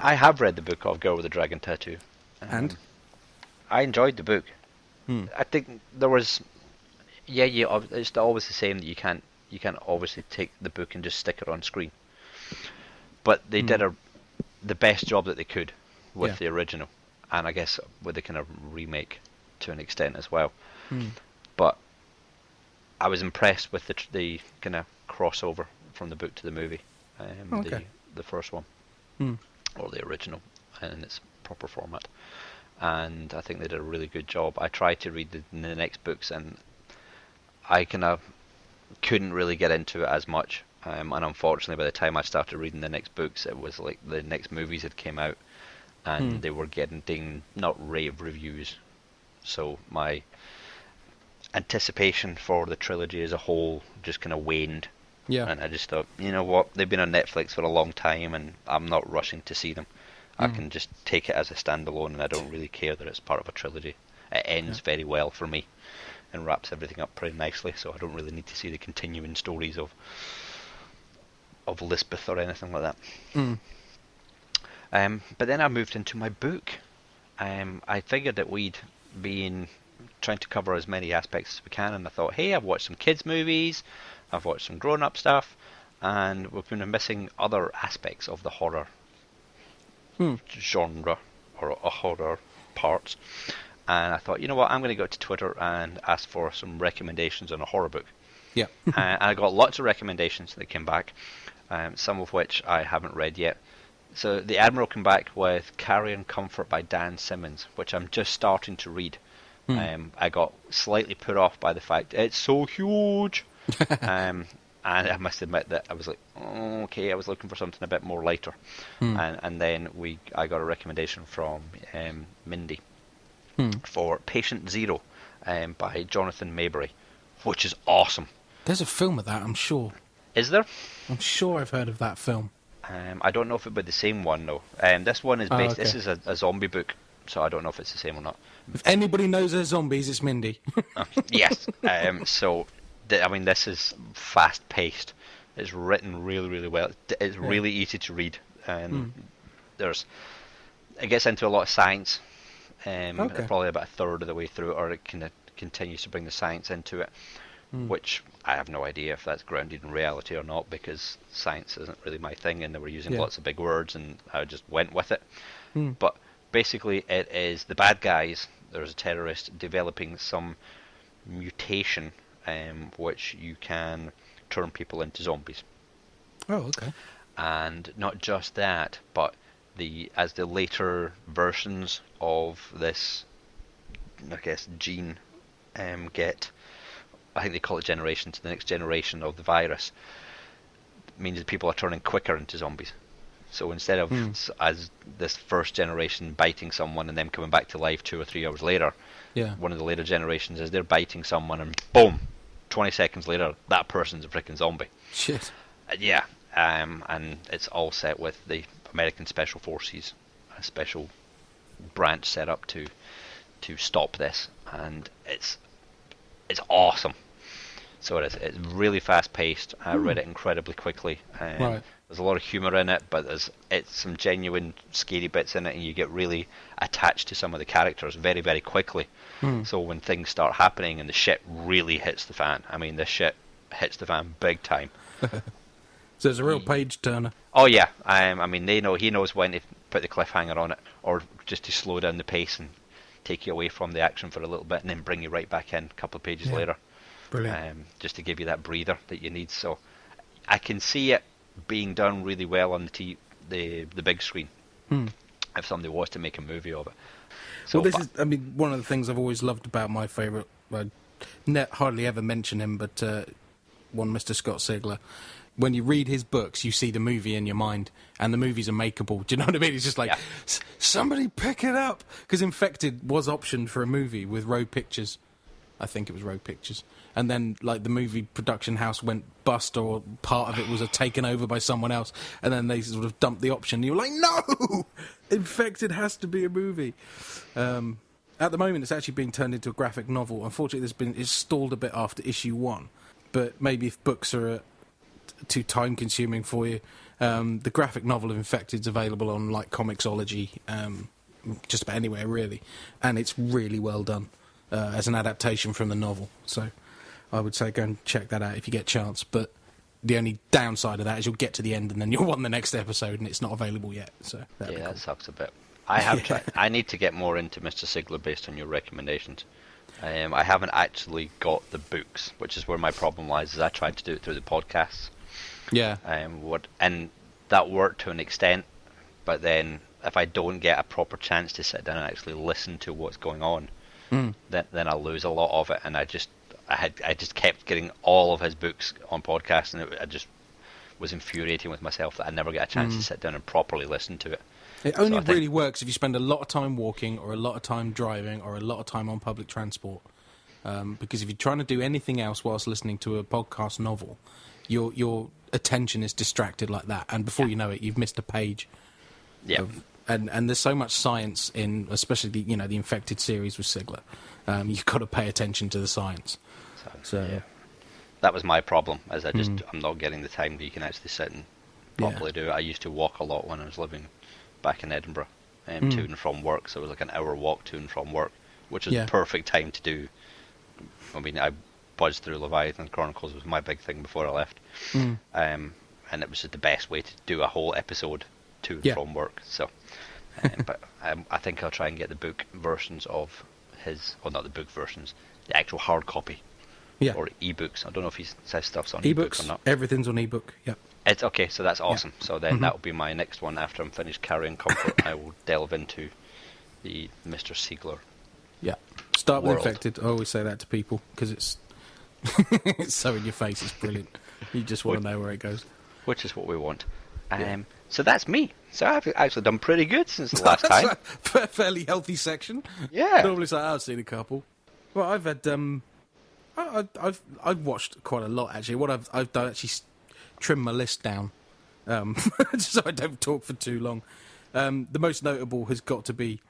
I have read the book of Girl with the Dragon Tattoo. And? I enjoyed the book. I think there was... it's always the same that you can't obviously take the book and just stick it on screen. But they did the best job that they could with the original, and I guess with the kind of remake to an extent as well. But I was impressed with the kind of crossover from the book to the movie, the first one, or the original in its proper format. And I think they did a really good job. I tried to read the next books, and I kind of couldn't really get into it as much. And unfortunately, by the time I started reading the next books, it was like the next movies had came out, and they were getting not rave reviews. So my anticipation for the trilogy as a whole just kind of waned. Yeah. And I just thought, you know what, they've been on Netflix for a long time, and I'm not rushing to see them. I can just take it as a standalone, and I don't really care that it's part of a trilogy. It ends very well for me and wraps everything up pretty nicely, so I don't really need to see the continuing stories of Lisbeth or anything like that. But then I moved into my book. I figured that we'd been trying to cover as many aspects as we can, and I thought, hey, I've watched some kids movies, I've watched some grown-up stuff, and we've been missing other aspects of the horror genre or horror parts. And I thought, you know what, I'm going to go to Twitter and ask for some recommendations on a horror book. Yeah. And I got lots of recommendations that came back, some of which I haven't read yet. So The Admiral came back with Carrion Comfort by Dan Simmons, which I'm just starting to read. I got slightly put off by the fact it's so huge. And I must admit that I was like, oh, okay, I was looking for something a bit more lighter. And then I got a recommendation from Mindy for Patient Zero by Jonathan Maybury, which is awesome. There's a film of that, I'm sure. Is there? I'm sure I've heard of that film. I don't know if it'd be the same one, though. This one is based... okay. This is a zombie book, so I don't know if it's the same or not. If anybody knows they're zombies, it's Mindy. Yes. This is fast-paced. It's written really, really well. It's really easy to read. It gets into a lot of science. Probably about a third of the way through, or it kind of continues to bring the science into it, which I have no idea if that's grounded in reality or not, because science isn't really my thing, and they were using lots of big words, and I just went with it. But basically, it is the bad guys. There's a terrorist developing some mutation, which you can turn people into zombies. Oh, okay. And not just that, but as the later versions of this, I guess, gene get, I think they call it generations, the next generation of the virus, means that people are turning quicker into zombies. So instead of as this first generation biting someone and then coming back to life 2 or 3 hours later, one of the later generations is they're biting someone and boom, 20 seconds later that person's a freaking zombie. Shit. And it's all set with the American Special Forces, a special branch set up to stop this, and it's awesome. So it is. It's really fast paced. I read it incredibly quickly. There's a lot of humour in it, but there's some genuine scary bits in it, and you get really attached to some of the characters very, very quickly. So when things start happening and the shit really hits the fan, I mean, this shit hits the fan big time. So it's a real page turner. Oh yeah, I mean, he knows when to put the cliffhanger on it, or just to slow down the pace and take you away from the action for a little bit, and then bring you right back in a couple of pages later. Brilliant. Just to give you that breather that you need. So I can see it being done really well on the big screen. If somebody was to make a movie of it. So, well, one of the things I've always loved about my favourite, I hardly ever mention him, but one Mr. Scott Sigler. When you read his books, you see the movie in your mind, and the movies are makeable. Do you know what I mean? It's just like, somebody pick it up! Because Infected was optioned for a movie with Row Pictures. I think it was Row Pictures. And then, like, the movie production house went bust, or part of it was taken over by someone else, and then they sort of dumped the option. You were like, no! Infected has to be a movie. At the moment, it's actually being turned into a graphic novel. Unfortunately, it's stalled a bit after issue 1. But maybe if books are too time-consuming for you, the graphic novel of Infected is available on, like, Comixology, just about anywhere, really. And it's really well done as an adaptation from the novel. So I would say go and check that out if you get a chance. But the only downside of that is you'll get to the end and then you'll want the next episode and it's not available yet. So that sucks a bit. I have tried. I need to get more into Mr. Sigler based on your recommendations. I haven't actually got the books, which is where my problem lies. Is I tried to do it through the podcasts. Yeah. And that worked to an extent, but then if I don't get a proper chance to sit down and actually listen to what's going on, then I'll lose a lot of it. And I just kept getting all of his books on podcasts, and I just was infuriating with myself that I never get a chance to sit down and properly listen to it. It only So I think- really works if you spend a lot of time walking, or a lot of time driving, or a lot of time on public transport. Because if you're trying to do anything else whilst listening to a podcast novel, your attention is distracted like that, and before you know it, you've missed a page. Yeah. And there's so much science in, especially the Infected series with Sigler. You've got to pay attention to the science. So yeah. That was my problem, as I'm not getting the time that you can actually sit and properly do it. I used to walk a lot when I was living back in Edinburgh, to and from work, so it was like an hour walk to and from work, which was the perfect time to do. I mean, I buzzed through Leviathan Chronicles, was my big thing before I left, and it was just the best way to do a whole episode to and from work. So, but I think I'll try and get the book versions of his, well, not the book versions, the actual hard copy, or ebooks. I don't know if he says stuff's on ebooks or not. Everything's on ebook. Yep. It's okay, so that's awesome. So then that will be my next one after I'm finished Carrying Comfort. I will delve into the Mr. Siegler. Yeah. Start with world. Infected. I always say that to people because it's it's so in your face. It's brilliant. You just want to know where it goes. Which is what we want. So that's me. So I've actually done pretty good since the last time. That's a fairly healthy section. Yeah. Normally it's like, I've seen a couple. Well, I've had I've watched quite a lot actually. What I've done actually trim my list down, so I don't talk for too long. The most notable has got to be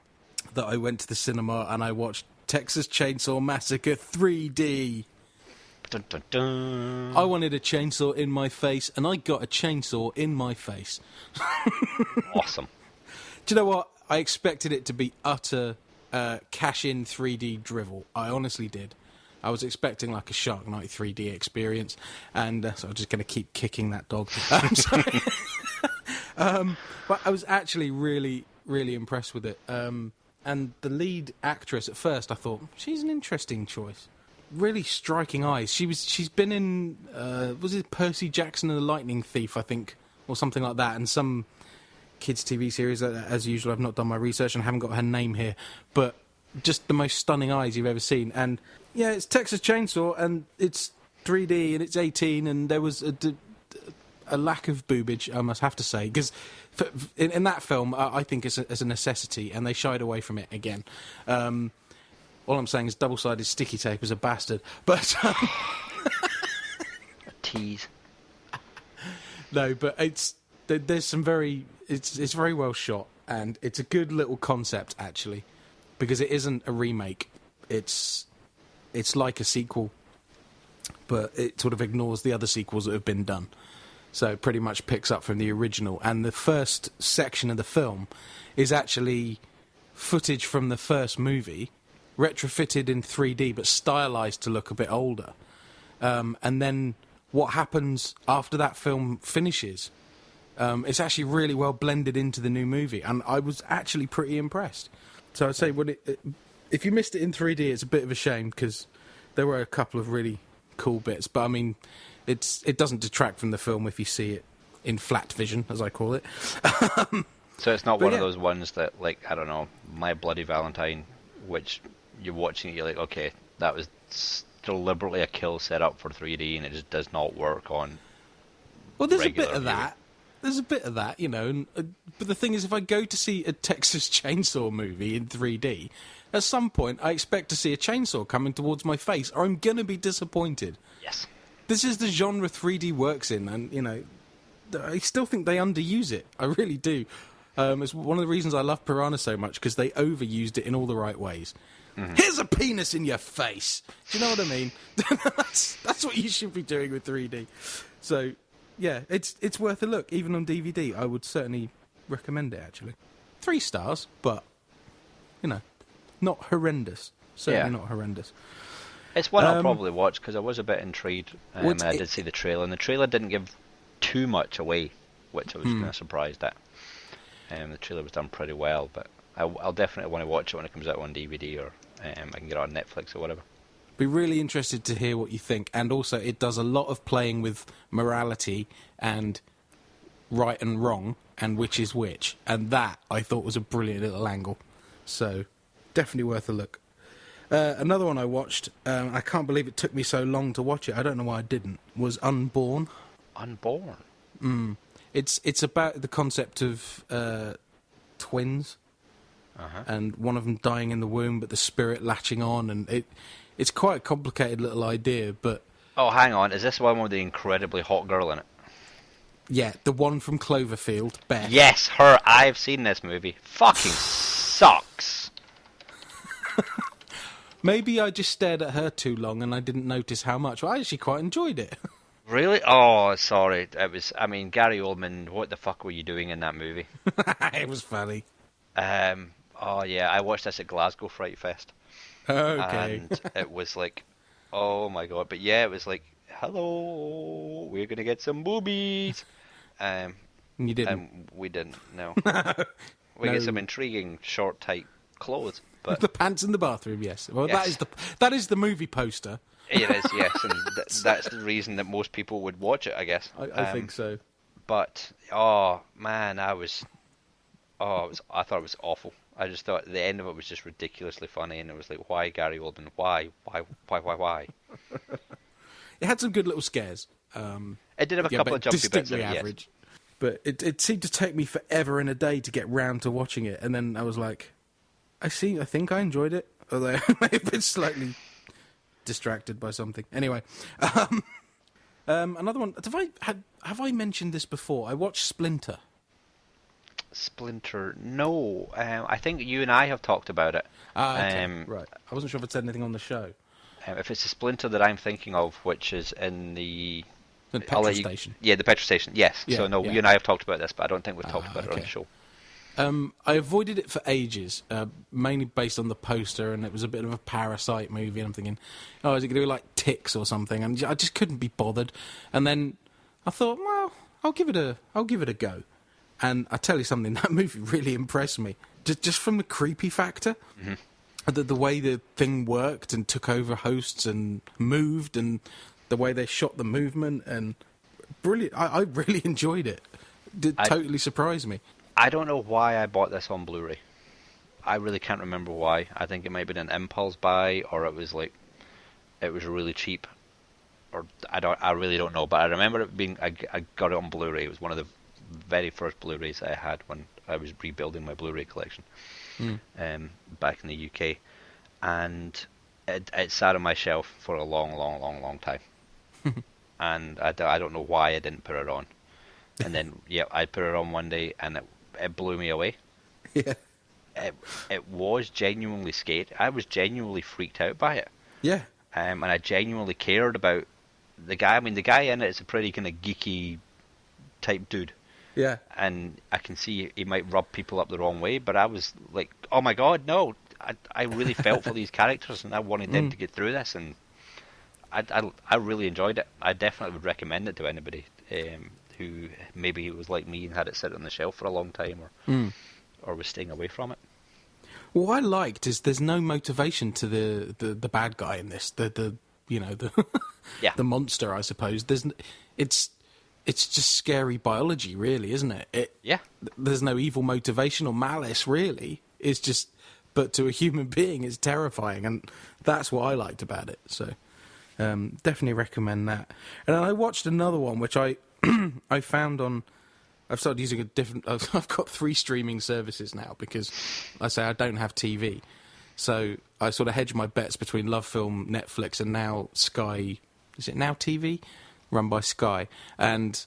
that I went to the cinema and I watched Texas Chainsaw Massacre 3D. Dun, dun, dun. I wanted a chainsaw in my face, and I got a chainsaw in my face. Awesome. Do you know what? I expected it to be utter cash-in 3D drivel. I honestly did. I was expecting like a Shark Night 3D experience, and so I'm just going to keep kicking that dog. Sorry. But I was actually really, really impressed with it. And the lead actress, at first, I thought, she's an interesting choice. Really striking eyes. She's been in, was it Percy Jackson and the Lightning Thief, I think, or something like that, and some kids' TV series. As usual, I've not done my research and haven't got her name here, but just the most stunning eyes you've ever seen. And yeah, it's Texas Chainsaw, and it's 3D, and it's 18, and there was a lack of boobage, I must have to say, because in that film, I think it's a necessity, and they shied away from it again. All I'm saying is double-sided sticky tape is a bastard, but A tease. no, but there's some it's very well shot, and it's a good little concept actually, because it isn't a remake. It's like a sequel, but it sort of ignores the other sequels that have been done. So it pretty much picks up from the original, and the first section of the film is actually footage from the first movie, retrofitted in 3D but stylized to look a bit older. And then what happens after that film finishes, it's actually really well blended into the new movie, and I was actually pretty impressed. So I'd say if you missed it in 3D, it's a bit of a shame, because there were a couple of really cool bits, but I mean, it doesn't detract from the film if you see it in flat vision, as I call it. So it's not one of those ones that, like, I don't know, My Bloody Valentine, which you're watching it, you're like, okay, that was deliberately a kill set up for 3D, and it just does not work on. Well, there's a bit regular of that. There's a bit of that, you know. But the thing is, if I go to see a Texas Chainsaw movie in 3D, at some point I expect to see a chainsaw coming towards my face, or I'm going to be disappointed. Yes. This is the genre 3D works in, and, you know, I still think they underuse it. I really do. It's one of the reasons I love Piranha so much, because they overused it in all the right ways. Mm-hmm. Here's a penis in your face. Do you know what I mean? that's what you should be doing with 3D. So, yeah, it's worth a look. Even on DVD, I would certainly recommend it, actually. 3 stars, but, you know, not horrendous. Certainly not horrendous. It's one I'll probably watch, because I was a bit intrigued, and I did see the trailer, and the trailer didn't give too much away, which I was kind of surprised at. The trailer was done pretty well, but I'll definitely want to watch it when it comes out on DVD, or I can get it on Netflix or whatever. Be really interested to hear what you think, and also it does a lot of playing with morality and right and wrong and which is which, and that I thought was a brilliant little angle. So definitely worth a look. Another one I watched, I can't believe it took me so long to watch it, I don't know why I didn't, was Unborn. Unborn? It's about the concept of twins, Uh-huh. and one of them dying in the womb, but the spirit latching on, and it's quite a complicated little idea, but Oh, hang on. Is this one with the incredibly hot girl in it? yeah, the one from Cloverfield, Beth. Yes, her. I've seen this movie. Fucking sucks. Maybe I just stared at her too long and I didn't notice how much. Well, I actually quite enjoyed it. Really? Oh, sorry. It was. I mean, Gary Oldman. What the fuck were you doing in that movie? It was funny. Oh yeah, I watched this at Glasgow Fright Fest, Okay. and it was like, oh my god. But yeah, it was like, hello, we're gonna get some boobies. You didn't. We didn't. No. We No. get some intriguing short, tight clothes, but The pants in the bathroom, yes. Well, Yes. that is the movie poster. it is, yes, and that's the reason that most people would watch it, I guess. I think so. But oh man, I thought it was awful. I just thought the end of it was just ridiculously funny, and it was like, why Gary Oldman? Why? It had some good little scares. It did have a couple of but jumpy bits in distinctly it, average. But it seemed to take me forever and a day to get round to watching it, and then I was like, I think I enjoyed it, although I may have been slightly distracted by something. Anyway, another one. Have I mentioned this before? I watched Splinter. Splinter, no. I think you and I have talked about it. Okay. Right. I wasn't sure if I'd said anything on the show. If it's a Splinter that I'm thinking of, which is in the The I'll petrol let you- station. Yeah, the petrol station. Yes. Yeah, So no, yeah. you and I have talked about this, but I don't think we've talked about it on the okay. show. I avoided it for ages, mainly based on the poster, and it was a bit of a Parasite movie, and I'm thinking, oh, is it going to be like Ticks or something? And I just couldn't be bothered. And then I thought, well, I'll give it a go. And I tell you something, that movie really impressed me. Just from the creepy factor, the way the thing worked and took over hosts and moved, and the way they shot the movement, and brilliant. I really enjoyed it. Did totally surprise me. I don't know why I bought this on Blu-ray. I really can't remember why. I think it might have been an impulse buy, or it was really cheap, or I really don't know. But I remember it being. I got it on Blu-ray. It was one of the very first Blu-rays I had when I was rebuilding my Blu-ray collection, back in the UK, and it sat on my shelf for a long time, and I don't know why I didn't put it on. And then I put it on one day, and it blew me away. Yeah. It was genuinely scary. I was genuinely freaked out by it. Yeah. And I genuinely cared about the guy. I mean, the guy in it is a pretty kind of geeky type dude. Yeah. And I can see he might rub people up the wrong way, but I was like, oh my god, no. I really felt for these characters, and I wanted them to get through this, and I really enjoyed it. I definitely would recommend it to anybody who maybe was like me and had it sit on the shelf for a long time, or was staying away from it. What I liked is there's no motivation to the bad guy in this. The Yeah. the monster, I suppose. It's just scary biology, really, isn't it? Yeah. There's no evil motivation or malice, really. It's just, but to a human being, it's terrifying, and that's what I liked about it. So, definitely recommend that. And I watched another one, which I found on. I've started using a different. I've got 3 streaming services now because I say I don't have TV, so I sort of hedge my bets between Love Film, Netflix, and now Sky. Is it Now TV? Run by Sky, and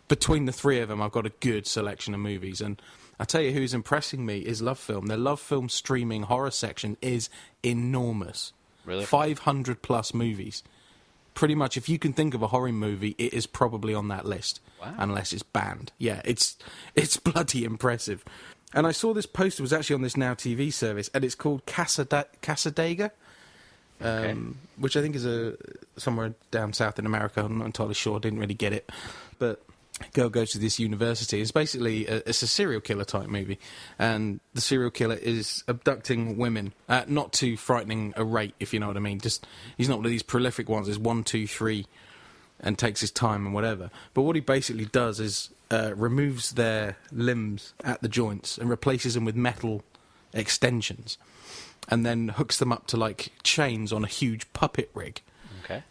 between the 3 of them, I've got a good selection of movies. And I tell you, who's impressing me is Love Film. Their Love Film streaming horror section is enormous. Really? 500 plus movies. Pretty much, if you can think of a horror movie, it is probably on that list. Wow. Unless it's banned. Yeah, it's bloody impressive. And I saw this poster was actually on this Now TV service, and it's called Casadega, which I think is somewhere down south in America. I'm not entirely sure. I didn't really get it. But a girl goes to this university. It's basically it's a serial killer type movie, and the serial killer is abducting women, not too frightening a rate, if you know what I mean. Just he's not one of these prolific ones. There's 1, 2, 3, and takes his time and whatever. But what he basically does is removes their limbs at the joints and replaces them with metal extensions, and then hooks them up to like chains on a huge puppet rig,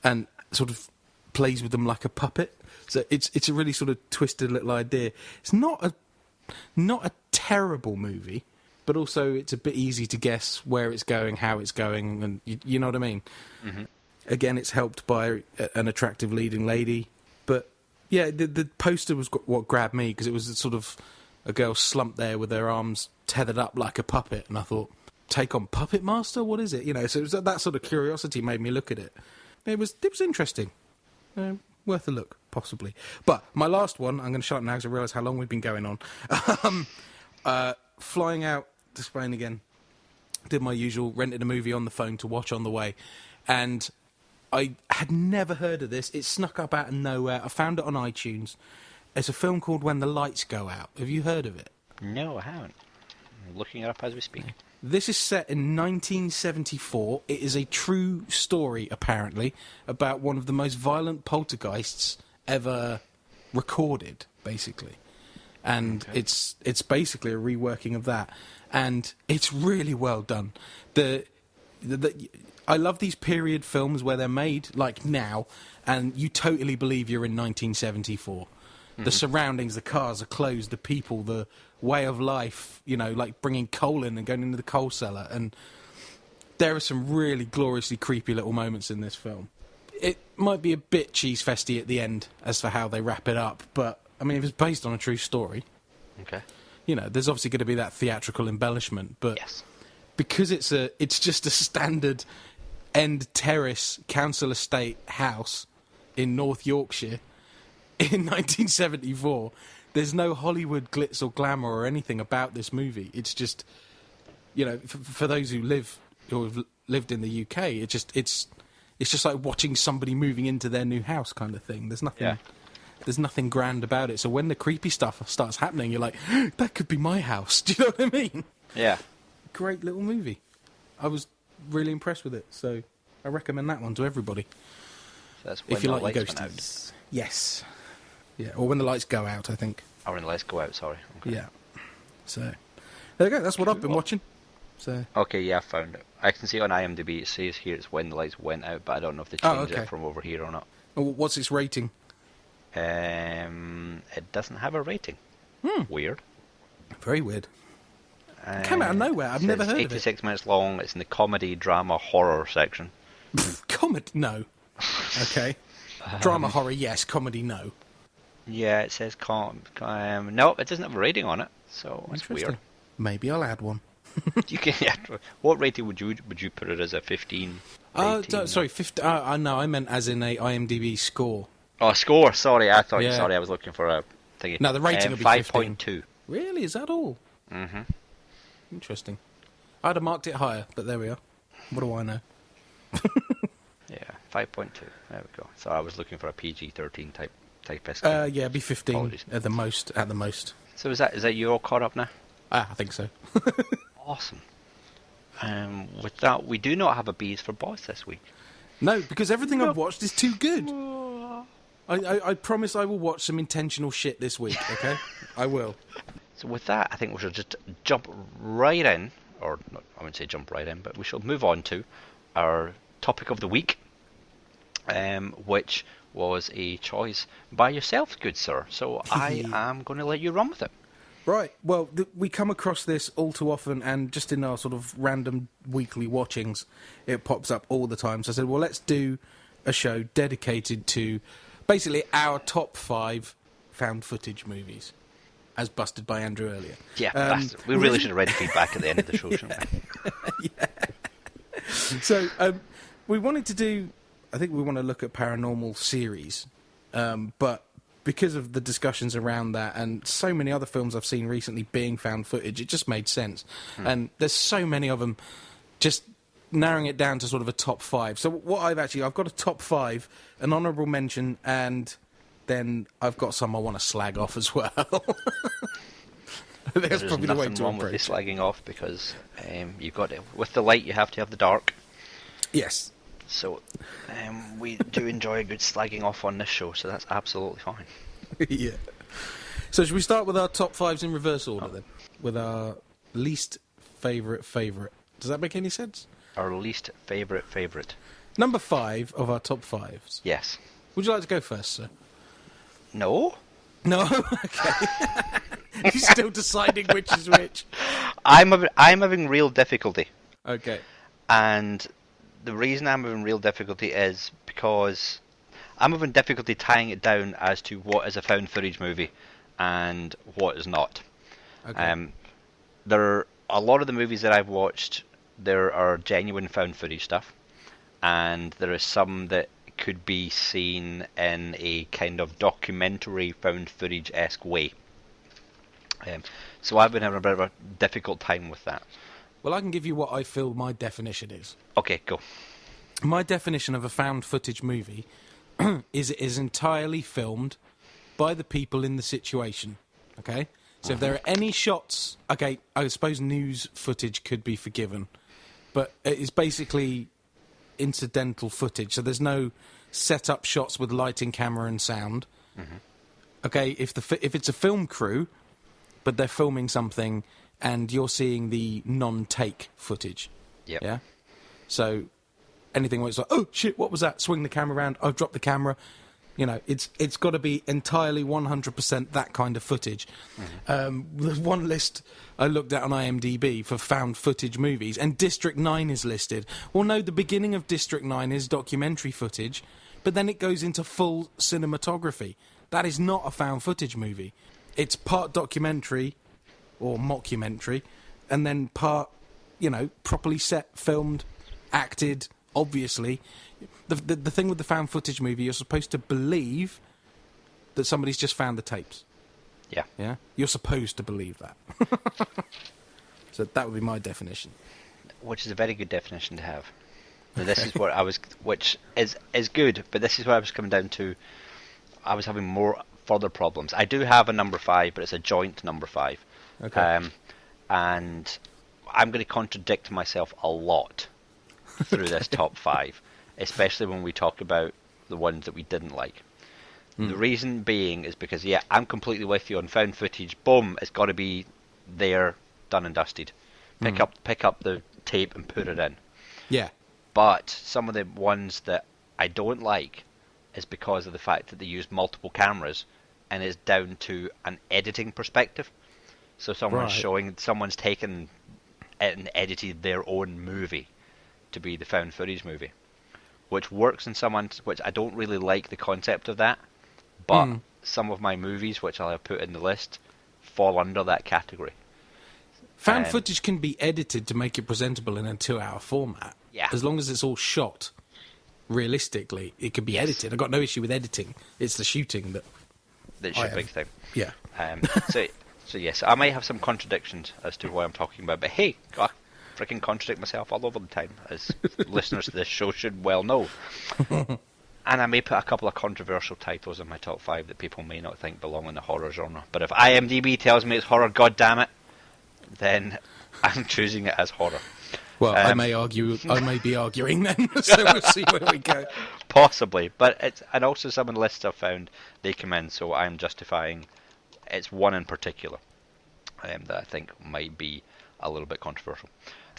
and sort of plays with them like a puppet. So it's a really sort of twisted little idea. It's not a not a terrible movie, but also it's a bit easy to guess where it's going, how it's going, and you know what I mean? Mm-hmm. Again, it's helped by an attractive leading lady. But, yeah, the poster was what grabbed me, because it was sort of a girl slumped there with her arms tethered up like a puppet, and I thought, take on Puppet Master? What is it? You know, so it was that sort of curiosity made me look at it. It was interesting. Worth a look, possibly. But my last one, I'm going to shut up now because I realise how long we've been going on. Flying out to Spain again. Did my usual, rented a movie on the phone to watch on the way. And I had never heard of this. It snuck up out of nowhere. I found it on iTunes. It's a film called When the Lights Go Out. Have you heard of it? No, I haven't. I'm looking it up as we speak. This is set in 1974. It is a true story, apparently, about one of the most violent poltergeists ever recorded, basically. And Okay. it's basically a reworking of that. And it's really well done. I love these period films where they're made, like now, and you totally believe you're in 1974. The surroundings, the cars, the clothes, the people, the way of life, you know, like bringing coal in and going into the coal cellar. And there are some really gloriously creepy little moments in this film. It might be a bit cheese-festy at the end as for how they wrap it up, but, I mean, if it's based on a true story, Okay. you know, there's obviously going to be that theatrical embellishment, but Yes. because it's just a standard end terrace council estate house in North Yorkshire in 1974, there's no Hollywood glitz or glamour or anything about this movie. It's just, you know, for those who have lived in the UK, it's just like watching somebody moving into their new house kind of thing. There's nothing. Yeah. There's nothing grand about it. So when the creepy stuff starts happening, you're like, that could be my house. Do you know what I mean? Yeah. Great little movie. I was really impressed with it. So I recommend that one to everybody. So that's When If you the like Lights your Went Out. ghosties. Yes. Yeah, or When the Lights Go Out, I think. Oh, When the Lights Go Out, sorry. Okay. Yeah. So, there you go. That's what I've been watching. So, Okay, yeah, I found it. I can see on IMDb it says here it's When the Lights Went Out, but I don't know if they Oh, changed okay. it from over here or not. what's its rating? It doesn't have a rating. Weird. Very weird. Came out of nowhere. I've never heard of it. 86 minutes long. It's in the comedy, drama, horror section. Comedy? No. Okay. Drama, horror, yes. Comedy, no. Yeah, it says no, it doesn't have a rating on it, so it's Interesting. weird. Maybe I'll add one. You can. Yeah, what rating would you put it as? A 15? 18? Sorry, 50. No, I meant as in a IMDb score. Oh, score. Sorry, I thought. Yeah. Sorry, I was looking for a thingy. No, the rating will be 5.2. Really? Is that all? Mm-hmm. Interesting. I'd have marked it higher, but there we are. What do I know? Yeah, 5.2. There we go. So I was looking for a PG-13 type esque. Yeah, it'd be 15 Apologies. at the most. At the most. So is that you all caught up now? I think so. Awesome. With that, we do not have a B's for Boss this week. No, because everything I've watched is too good. I promise I will watch some intentional shit this week, okay? I will. So with that, I think we should just jump right in, or not, I wouldn't say jump right in, but we shall move on to our topic of the week, which was a choice by yourself, good sir. So I am going to let you run with it. Right, well, we come across this all too often, and just in our sort of random weekly watchings, it pops up all the time. So I said, well, let's do a show dedicated to basically our top 5 found footage movies, as busted by Andrew earlier. Yeah, we really should have read feedback at the end of the show, shouldn't we? Yeah. So we wanted to do, I think we want to look at paranormal series, but because of the discussions around that and so many other films I've seen recently being found footage, it just made sense. And there's so many of them, just narrowing it down to sort of a top 5. So what I've got a top 5, an honourable mention, and then I've got some I want to slag off as well. That's There's probably the way nothing to wrong with the approach it. slagging off, because you've got it. With the light, you have to have the dark. Yes. So we do enjoy a good slagging off on this show, so that's absolutely fine. Yeah. So should we start with our top 5s in reverse order then? With our least favourite. Does that make any sense? Our least favourite. Number 5 of our top 5s. Yes. Would you like to go first, sir? No? No? Okay. He's still deciding which is which. I'm having real difficulty, Okay. and the reason I'm having real difficulty is because I'm having difficulty tying it down as to what is a found footage movie and what is not. Okay. There are a lot of the movies that I've watched. There are genuine found footage stuff, and there is some that could be seen in a kind of documentary found footage-esque way. So I've been having a bit of a difficult time with that. Well, I can give you what I feel my definition is. Okay, go. My definition of a found footage movie is it is entirely filmed by the people in the situation. Okay? So if there are any shots... Okay, I suppose news footage could be forgiven. But it's basically incidental footage. So there's no set-up shots with lighting, camera and sound. Mm-hmm. Okay, if it's a film crew, but they're filming something and you're seeing the non-take footage. Yep. Yeah? So anything where it's like, oh, shit, what was that? Swing the camera around. I've dropped the camera. You know, it's got to be entirely 100% that kind of footage. Mm-hmm. There's one list I looked at on IMDb for found footage movies, and District 9 is listed. Well, no, the beginning of District 9 is documentary footage, but then it goes into full cinematography. That is not a found footage movie. It's part documentary, or mockumentary, and then part, you know, properly set, filmed, acted, obviously. The thing with the found footage movie, you're supposed to believe that somebody's just found the tapes. Yeah. Yeah? You're supposed to believe that. So that would be my definition. Which is a very good definition to have. Now, this is what I was, which is good, but this is where I was coming down to. I was having more further problems. I do have a number 5, but it's a joint number 5. Okay. And I'm going to contradict myself a lot through this top 5, especially when we talk about the ones that we didn't like. The reason being is because, yeah, I'm completely with you on found footage. Boom, it's got to be there, done and dusted. Pick up the tape and put it in. Yeah. But some of the ones that I don't like is because of the fact that they use multiple cameras, and it's down to an editing perspective. So someone's taken and edited their own movie to be the found footage movie, which works in someone's, which I don't really like the concept of that, but some of my movies, which I'll have put in the list, fall under that category. Found footage can be edited to make it presentable in a 2-hour format. Yeah. As long as it's all shot realistically, it can be edited. I've got no issue with editing. It's the shooting That's your big thing. Yeah. So yes, I might have some contradictions as to what I'm talking about, but hey, I freaking contradict myself all over the time, as listeners to this show should well know. And I may put a couple of controversial titles in my top 5 that people may not think belong in the horror genre. But if IMDb tells me it's horror, god damn it, then I'm choosing it as horror. Well, I may be arguing then, so we'll see where we go. Possibly, but and also some of the lists I've found, they come in, so I'm justifying. It's one in particular that I think might be a little bit controversial.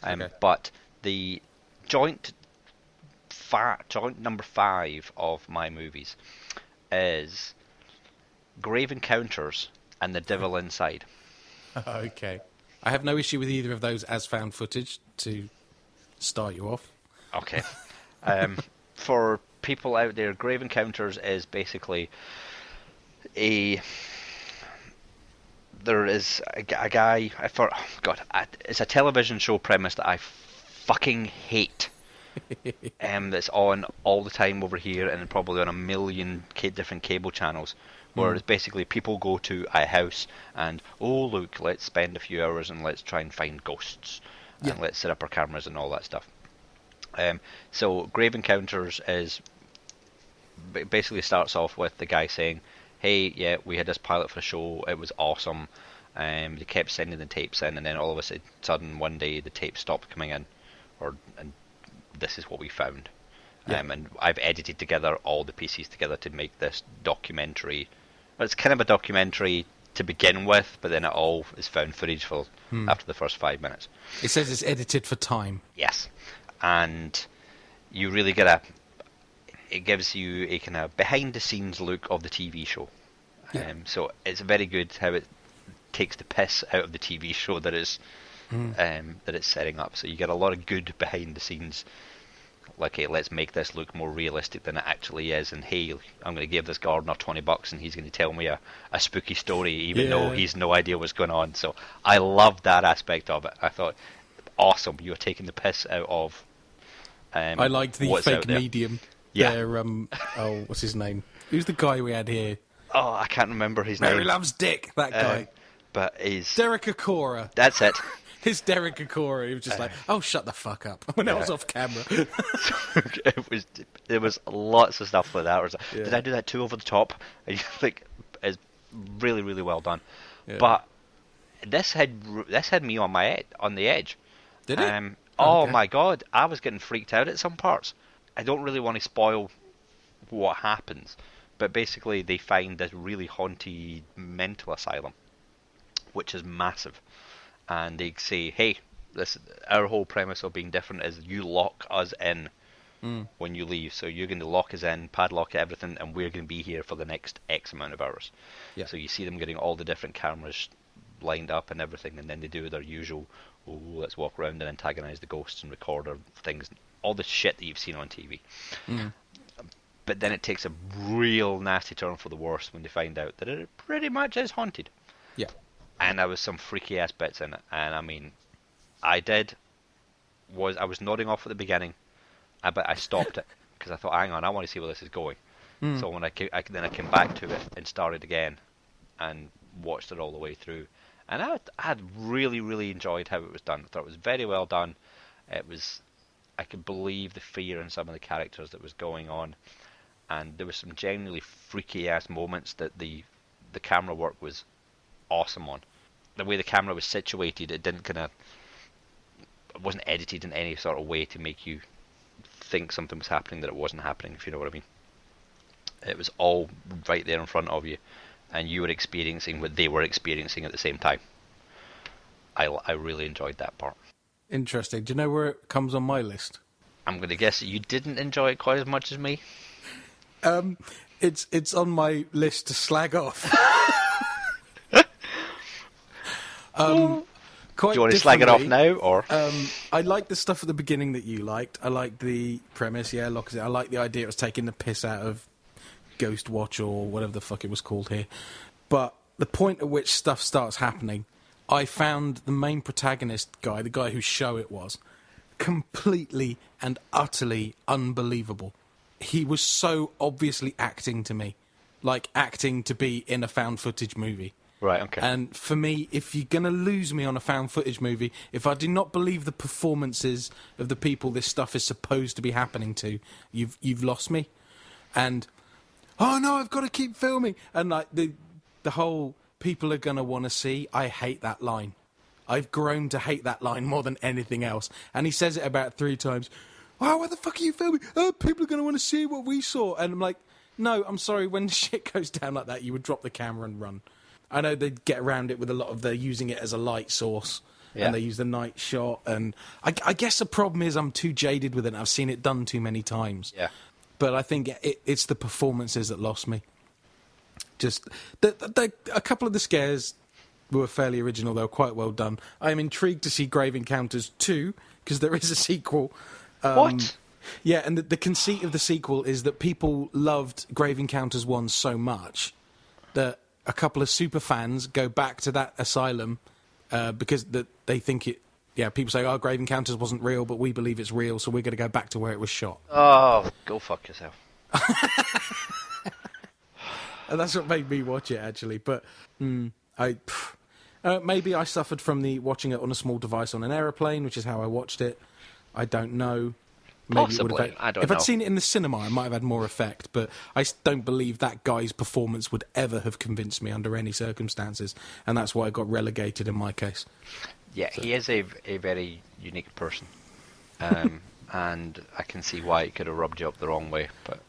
Okay. But the joint number 5 of my movies is Grave Encounters and The Devil Inside. Okay. I have no issue with either of those as found footage, to start you off. Okay. For people out there, Grave Encounters is basically there is a guy, it's a television show premise that I fucking hate. That's on all the time over here and probably on a million different cable channels, where it's basically people go to a house and, oh look, let's spend a few hours and let's try and find ghosts and let's set up our cameras and all that stuff. So Grave Encounters is basically starts off with the guy saying, hey, yeah, we had this pilot for a show, it was awesome, they kept sending the tapes in, and then all of a sudden one day the tapes stopped coming in, and this is what we found. And I've edited together all the pieces together to make this documentary. Well, it's kind of a documentary to begin with, but then it all is found footage for after the first 5 minutes. It says it's edited for time. Yes, and you really get it gives you a kind of behind the scenes look of the TV show. So it's very good how it takes the piss out of the TV show that it's setting up. So you get a lot of good behind the scenes. Like, hey, let's make this look more realistic than it actually is, and hey, I'm going to give this gardener $20 and he's going to tell me a spooky story, even though he's no idea what's going on. So I loved that aspect of it. I thought, awesome, you're taking the piss out of. I liked the fake medium. Yeah. There, what's his name? Who's the guy we had here? Oh, I can't remember his name. Mary Loves Dick. That guy. But he's Derek Acora. That's it. His Derek Acora, he was just like, "Oh, shut the fuck up!" When I was off camera. There was lots of stuff like that. Like, did I do that too over the top? And you think it's really, really well done. Yeah. But this had me on the edge. Did it? Oh my god, I was getting freaked out at some parts. I don't really want to spoil what happens, but basically they find this really haunted mental asylum, which is massive. And they say, hey, our whole premise of being different is you lock us in when you leave. So you're going to lock us in, padlock everything, and we're going to be here for the next X amount of hours. Yeah. So you see them getting all the different cameras lined up and everything, and then they do their usual, let's walk around and antagonize the ghosts and record our things, all the shit that you've seen on TV. But then it takes a real nasty turn for the worse when they find out that it pretty much is haunted. Yeah. And there was some freaky ass bits in it, and I mean, I was nodding off at the beginning, but I stopped it because I thought, hang on, I want to see where this is going. So when I came back to it and started again, and watched it all the way through, and I had really, really enjoyed how it was done. I thought it was very well done. I could believe the fear in some of the characters that was going on, and there was some genuinely freaky ass moments that the camera work was awesome on. The way the camera was situated, it wasn't edited in any sort of way to make you think something was happening that it wasn't happening, if you know what I mean. It was all right there in front of you, and you were experiencing what they were experiencing at the same time. I really enjoyed that part. Interesting. Do you know where it comes on my list? I'm going to guess that you didn't enjoy it quite as much as me. It's on my list to slag off. Do you want to slag it off now, or? I like the stuff at the beginning that you liked. I like the premise, I like the idea it was taking the piss out of Ghost Watch or whatever the fuck it was called here. But the point at which stuff starts happening, I found the main protagonist guy, the guy whose show it was, completely and utterly unbelievable. He was so obviously acting to me, like acting to be in a found footage movie. Right, okay. And for me, if you're going to lose me on a found footage movie, if I do not believe the performances of the people this stuff is supposed to be happening to, you've lost me. And, oh no, I've got to keep filming. And like the whole people are going to want to see, I hate that line. I've grown to hate that line more than anything else. And he says it about 3 times. Oh, what the fuck are you filming? Oh, people are going to want to see what we saw. And I'm like, no, I'm sorry, when shit goes down like that, you would drop the camera and run. I know they get around it with a lot of, they're using it as a light source, and they use the night shot, and I guess the problem is I'm too jaded with it, and I've seen it done too many times. Yeah. But I think it's the performances that lost me. Just, a couple of the scares were fairly original, they were quite well done. I am intrigued to see Grave Encounters 2, because there is a sequel. What? Yeah, and the conceit of the sequel is that people loved Grave Encounters 1 so much that a couple of super fans go back to that asylum because they think it... Yeah, people say, oh, Grave Encounters wasn't real, but we believe it's real, so we're going to go back to where it was shot. Oh, go fuck yourself. And that's what made me watch it, actually. But maybe I suffered from watching it on a small device on an aeroplane, which is how I watched it. I don't know. Maybe possibly, I don't know. If I'd seen it in the cinema, I might have had more effect, but I don't believe that guy's performance would ever have convinced me under any circumstances, and that's why I got relegated in my case. Yeah, so. He is a very unique person, and I can see why it could have rubbed you up the wrong way, but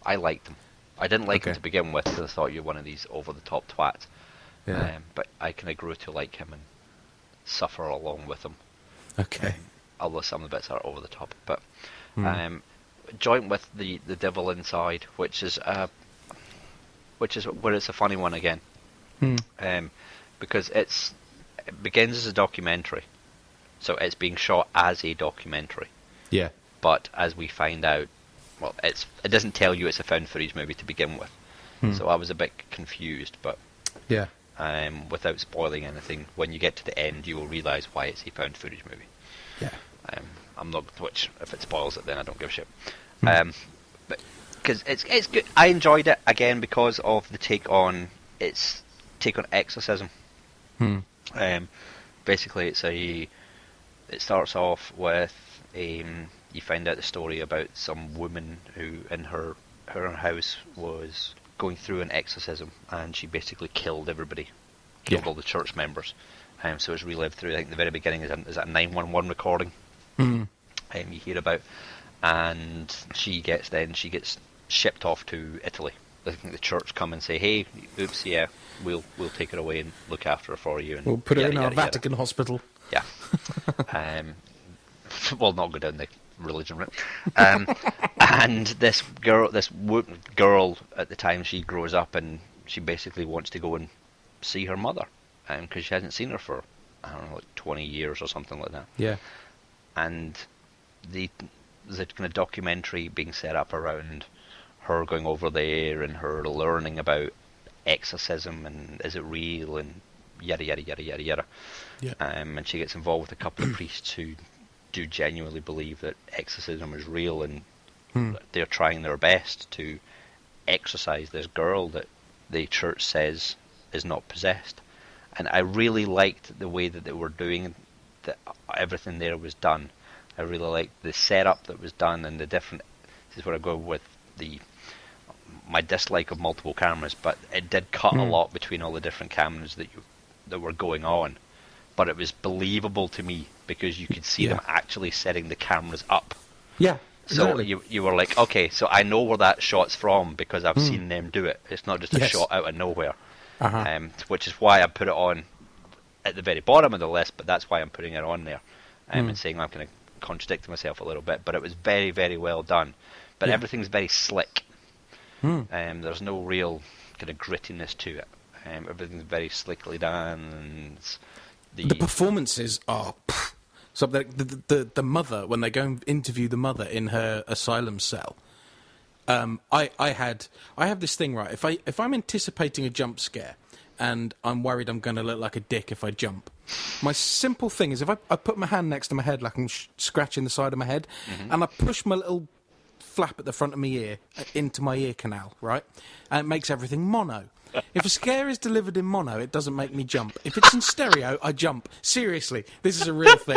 I liked him. I didn't like him to begin with, because I thought you're one of these over-the-top twats, but I kind of grew to like him and suffer along with him. Okay. Although some of the bits are over the top, but joint with the Devil Inside, which is where it's a funny one again. because it begins as a documentary, so it's being shot as a documentary. Yeah. But as we find out, well, it doesn't tell you it's a found footage movie to begin with. So I was a bit confused, but Yeah. without spoiling anything, when you get to the end, you will realise why it's a found footage movie. Yeah. I'm not, which if it spoils it, then I don't give a shit. But because it's good, I enjoyed it again because of the take on exorcism. Basically, it starts off with you find out the story about some woman who in her house was going through an exorcism, and she basically killed everybody, killed all the church members. So it's relived through. I think the very beginning is a 911 recording. You hear about, and she gets shipped off to Italy. I think the church come and say, "Hey, oops, yeah, we'll take her away and look after her for you." And we'll put her in our Vatican hospital. Yeah. Well, not go down the religion route. And this girl at the time, she grows up and she basically wants to go and see her mother, because she hasn't seen her for, I don't know, like 20 years or something like that. Yeah. And there's a kind of documentary being set up around her going over there and her learning about exorcism and is it real and yada yada yada yada yada. Yeah. And she gets involved with a couple of priests who do genuinely believe that exorcism is real, and they're trying their best to exorcise this girl that the church says is not possessed. And I really liked the way that they were doing that. Everything there was done. I really liked the setup that was done and the different. This is where I go with my dislike of multiple cameras, but it did cut a lot between all the different cameras that were going on. But it was believable to me because you could see them actually setting the cameras up. Yeah. So exactly. you were like, okay, so I know where that shot's from because I've seen them do it. It's not just a shot out of nowhere. Which is why I put it on at the very bottom of the list, but that's why I'm putting it on there. And saying I'm kind of contradicting myself a little bit, but it was very, very well done. But everything's very slick. There's no real kind of grittiness to it. Everything's very slickly done. And the performances are... So the mother, when they go and interview the mother in her asylum cell, I have this thing, right? If I'm anticipating a jump scare and I'm worried I'm going to look like a dick if I jump, my simple thing is if I put my hand next to my head like I'm scratching the side of my head, and I push my little flap at the front of my ear into my ear canal, right? And it makes everything mono. If a scare is delivered in mono, it doesn't make me jump. If it's in stereo, I jump. Seriously, this is a real thing.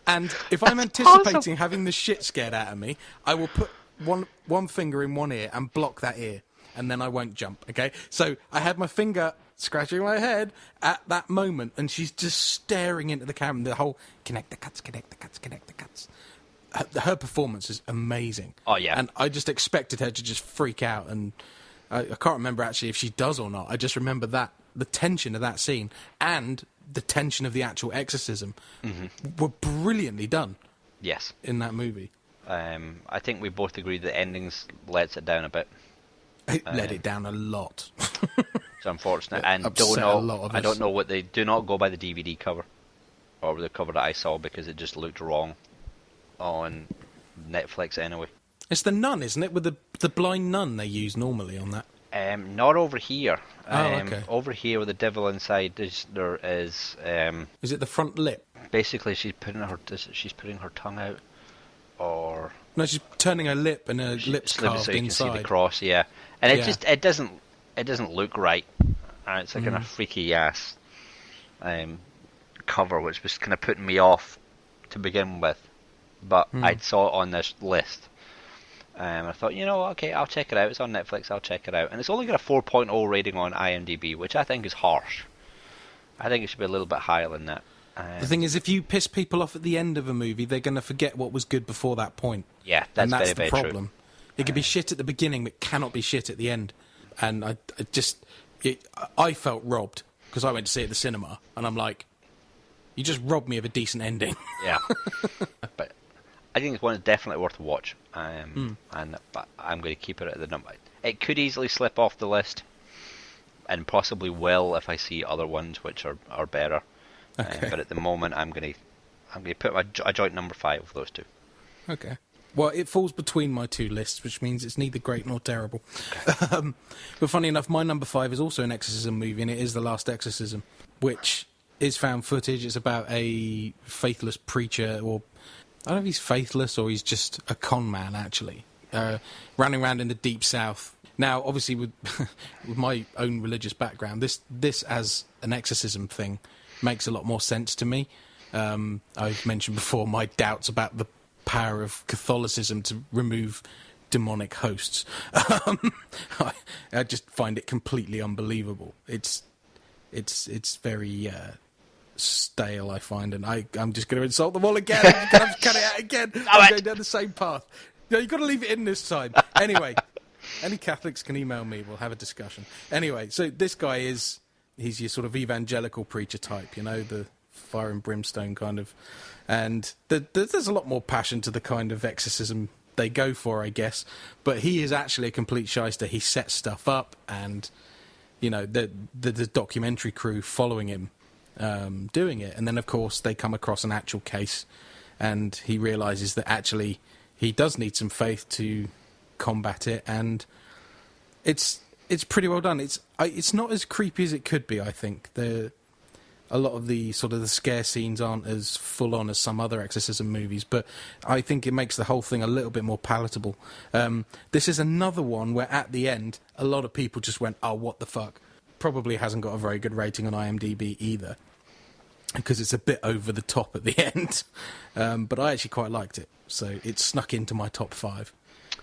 And if I'm anticipating having the shit scared out of me, I will put one finger in one ear and block that ear, and then I won't jump, okay? So I had my finger scratching my head at that moment, and she's just staring into the camera, the whole connect the cuts, connect the cuts, connect the cuts. Her performance is amazing. Oh, yeah. And I just expected her to just freak out, and I can't remember actually if she does or not. I just remember that the tension of that scene and the tension of the actual exorcism were brilliantly done. Yes. In that movie. I think we both agree the endings lets it down a bit. It let it down a lot. It's unfortunate. And I don't know what they do. Not go by the DVD cover or the cover that I saw because it just looked wrong on Netflix anyway. It's the nun, isn't it? With the blind nun they use normally on that. Not over here. Okay. Over here with the devil inside, there is. Is it the front lip? Basically, she's putting her tongue out, or no, she's turning her lip and her lips carved so you inside. can see the cross, yeah. And it doesn't look right. It's like kind of freaky ass cover, which was kind of putting me off to begin with. But I saw it on this list. I thought, okay, I'll check it out. It's on Netflix, I'll check it out. And it's only got a 4.0 rating on IMDb, which I think is harsh. I think it should be a little bit higher than that. The thing is, if you piss people off at the end of a movie, they're going to forget what was good before that point. Yeah, that's very, very the true. problem. It could be shit at the beginning, but cannot be shit at the end. And I felt robbed, because I went to see it at the cinema, and I'm like, you just robbed me of a decent ending. Yeah. But I think it's one that's definitely worth a watch. But I'm going to keep it at the number. It could easily slip off the list. and possibly will if I see other ones which are better. Okay. But at the moment, I'm gonna put a joint number 5 of those two. Okay. Well, it falls between my two lists, which means it's neither great nor terrible. Okay. But funny enough, my number 5 is also an exorcism movie, and it is The Last Exorcism, which is found footage. It's about a faithless preacher, or I don't know if he's faithless or he's just a con man, actually, running around in the Deep South. Now, obviously, with with my own religious background, this as an exorcism thing makes a lot more sense to me. I've mentioned before my doubts about the power of Catholicism to remove demonic hosts. I just find it completely unbelievable. It's very stale, I find, and I'm just going to insult them all again. I'm going to have to cut it out again. I'm going down the same path. No, you've got to leave it in this time. Anyway, any Catholics can email me. We'll have a discussion. Anyway, so this guy he's your sort of evangelical preacher type, the fire and brimstone kind of. And there's a lot more passion to the kind of exorcism they go for, I guess. But he is actually a complete shyster. He sets stuff up, and the documentary crew following him doing it. And then, of course, they come across an actual case, and he realises that actually he does need some faith to combat it. And it's pretty well done. It's not as creepy as it could be, I think. A lot of the sort of the scare scenes aren't as full on as some other exorcism movies, but I think it makes the whole thing a little bit more palatable. This is another one where at the end, a lot of people just went, "Oh, what the fuck?" Probably hasn't got a very good rating on IMDb either, because it's a bit over the top at the end. But I actually quite liked it, so it snuck into my top 5.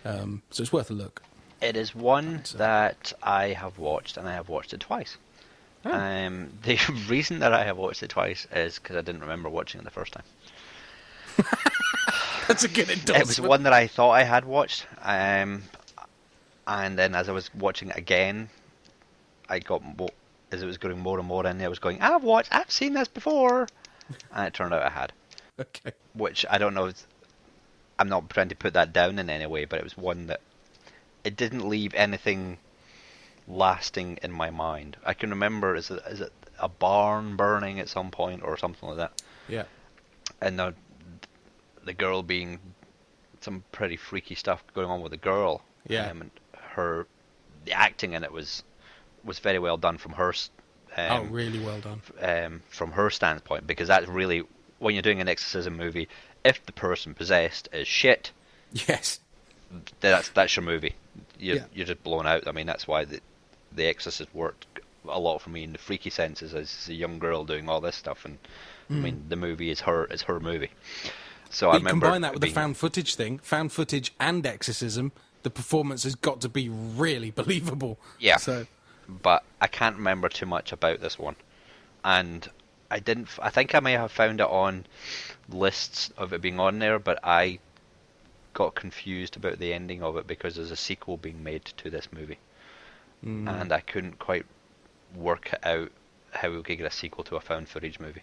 So it's worth a look. It is one that I have watched, and I have watched it twice. Oh. The reason that I have watched it twice is because I didn't remember watching it the first time. That's a good endorsement. It was one that I thought I had watched, and then as I was watching it again, I got as it was going more and more in there, I was going, I've seen this before, and it turned out I had. Okay. Which I don't know. I'm not trying to put that down in any way, but it was one that it didn't leave anything lasting in my mind. I can remember, is it a barn burning at some point or something like that? Yeah. And the girl being some pretty freaky stuff going on with the girl. Yeah. And the acting in it was very well done from her. Really well done. From her standpoint, because that's really, when you're doing an exorcism movie, if the person possessed is shit, yes, that's your movie. You're just blown out. I mean, that's why the Exorcist worked a lot for me in the freaky senses as a young girl doing all this stuff, and I mean the movie is her movie. So I remember combine that with the found footage thing, found footage and exorcism. The performance has got to be really believable. Yeah. So, but I can't remember too much about this one, and I think I may have found it on lists of it being on there, but I got confused about the ending of it because there's a sequel being made to this movie. And I couldn't quite work out how we could get a sequel to a found footage movie.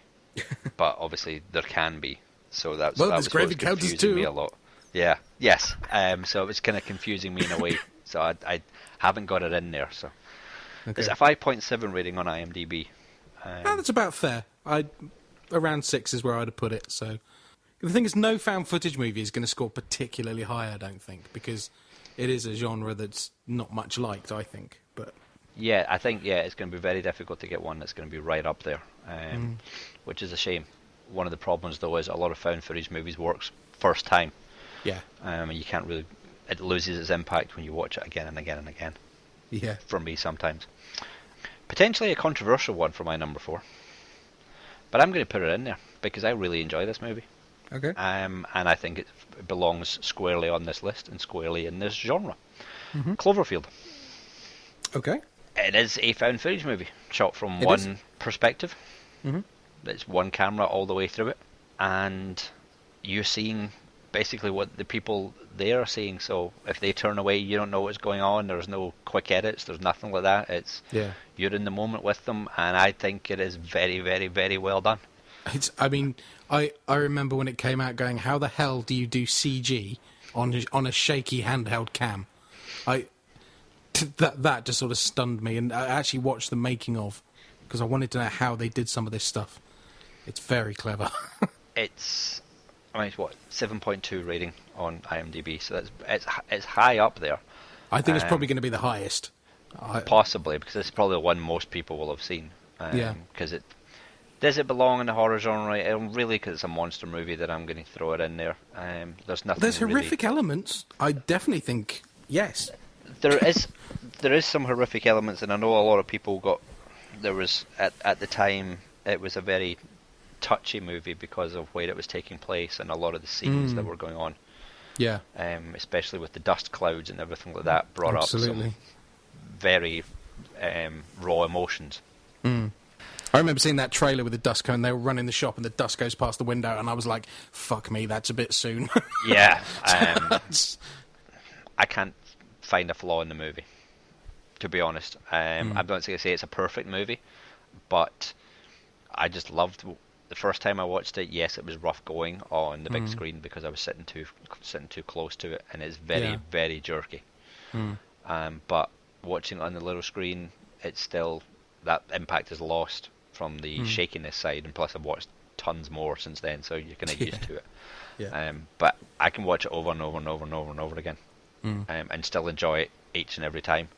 But obviously there can be, so that was confusing me a lot. Yeah, yes. So it was kind of confusing me in a way. So I haven't got it in there. So It's a 5.7 rating on IMDb. That's about fair. Around 6 is where I'd have put it. So the thing is, no found footage movie is going to score particularly high, I don't think, because it is a genre that's not much liked, I think. But yeah, I think it's going to be very difficult to get one that's going to be right up there, which is a shame. One of the problems, though, is a lot of found footage movies works first time. Yeah. And you can't really... It loses its impact when you watch it again and again and again. Yeah. For me, sometimes. Potentially a controversial one for my number 4. But I'm going to put it in there, because I really enjoy this movie. Okay. And I think it belongs squarely on this list and squarely in this genre. Cloverfield. Okay. It is a found footage movie, shot from one perspective. It's one camera all the way through it, and you're seeing basically what the people there are seeing. So if they turn away, you don't know what's going on. There's no quick edits. There's nothing like that. You're in the moment with them, and I think it is very, very, very well done. I remember when it came out going, how the hell do you do CG on a shaky handheld cam? that just sort of stunned me, and I actually watched the making of because I wanted to know how they did some of this stuff. It's very clever. It's 7.2 rating on IMDb, so it's high up there. I think it's probably going to be the highest. Possibly, because it's probably the one most people will have seen. Because does it belong in the horror genre? Really, because it's a monster movie that I'm going to throw it in there. There's nothing. There's really... horrific elements. I definitely think yes. There is some horrific elements, and I know a lot of people got. There was at the time it was a very touchy movie because of where it was taking place and a lot of the scenes that were going on. Yeah. Especially with the dust clouds and everything like that, brought up some very raw emotions. I remember seeing that trailer with the dust cone. They were running the shop and the dust goes past the window, and I was like, "Fuck me, that's a bit soon." Yeah. I can't find a flaw in the movie, to be honest. I'm not going to say it's a perfect movie, but I just loved the first time I watched it. Yes, it was rough going on the big screen because I was sitting too close to it, and it's very very jerky. But watching it on the little screen, it's still that impact is lost from the shakiness side, and plus I've watched tons more since then, so you're kind of used to it. Yeah. But I can watch it over and over and over and over and over again, and still enjoy it each and every time,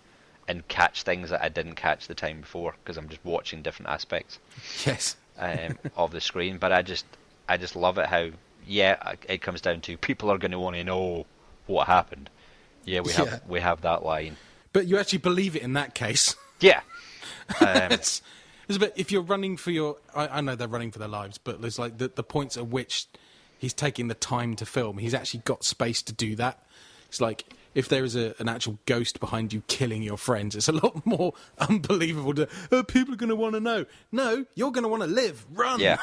and catch things that I didn't catch the time before because I'm just watching different aspects. Yes. Of the screen, but I just love it how it comes down to people are going to want to know what happened. We have that line, but you actually believe it in that case. Yeah. It's a bit, if you're running for your, I know they're running for their lives, but there's like the points at which he's taking the time to film. He's actually got space to do that. It's like if there is an actual ghost behind you killing your friends, it's a lot more unbelievable to, people are going to want to know. No, you're going to want to live. Run. Yeah,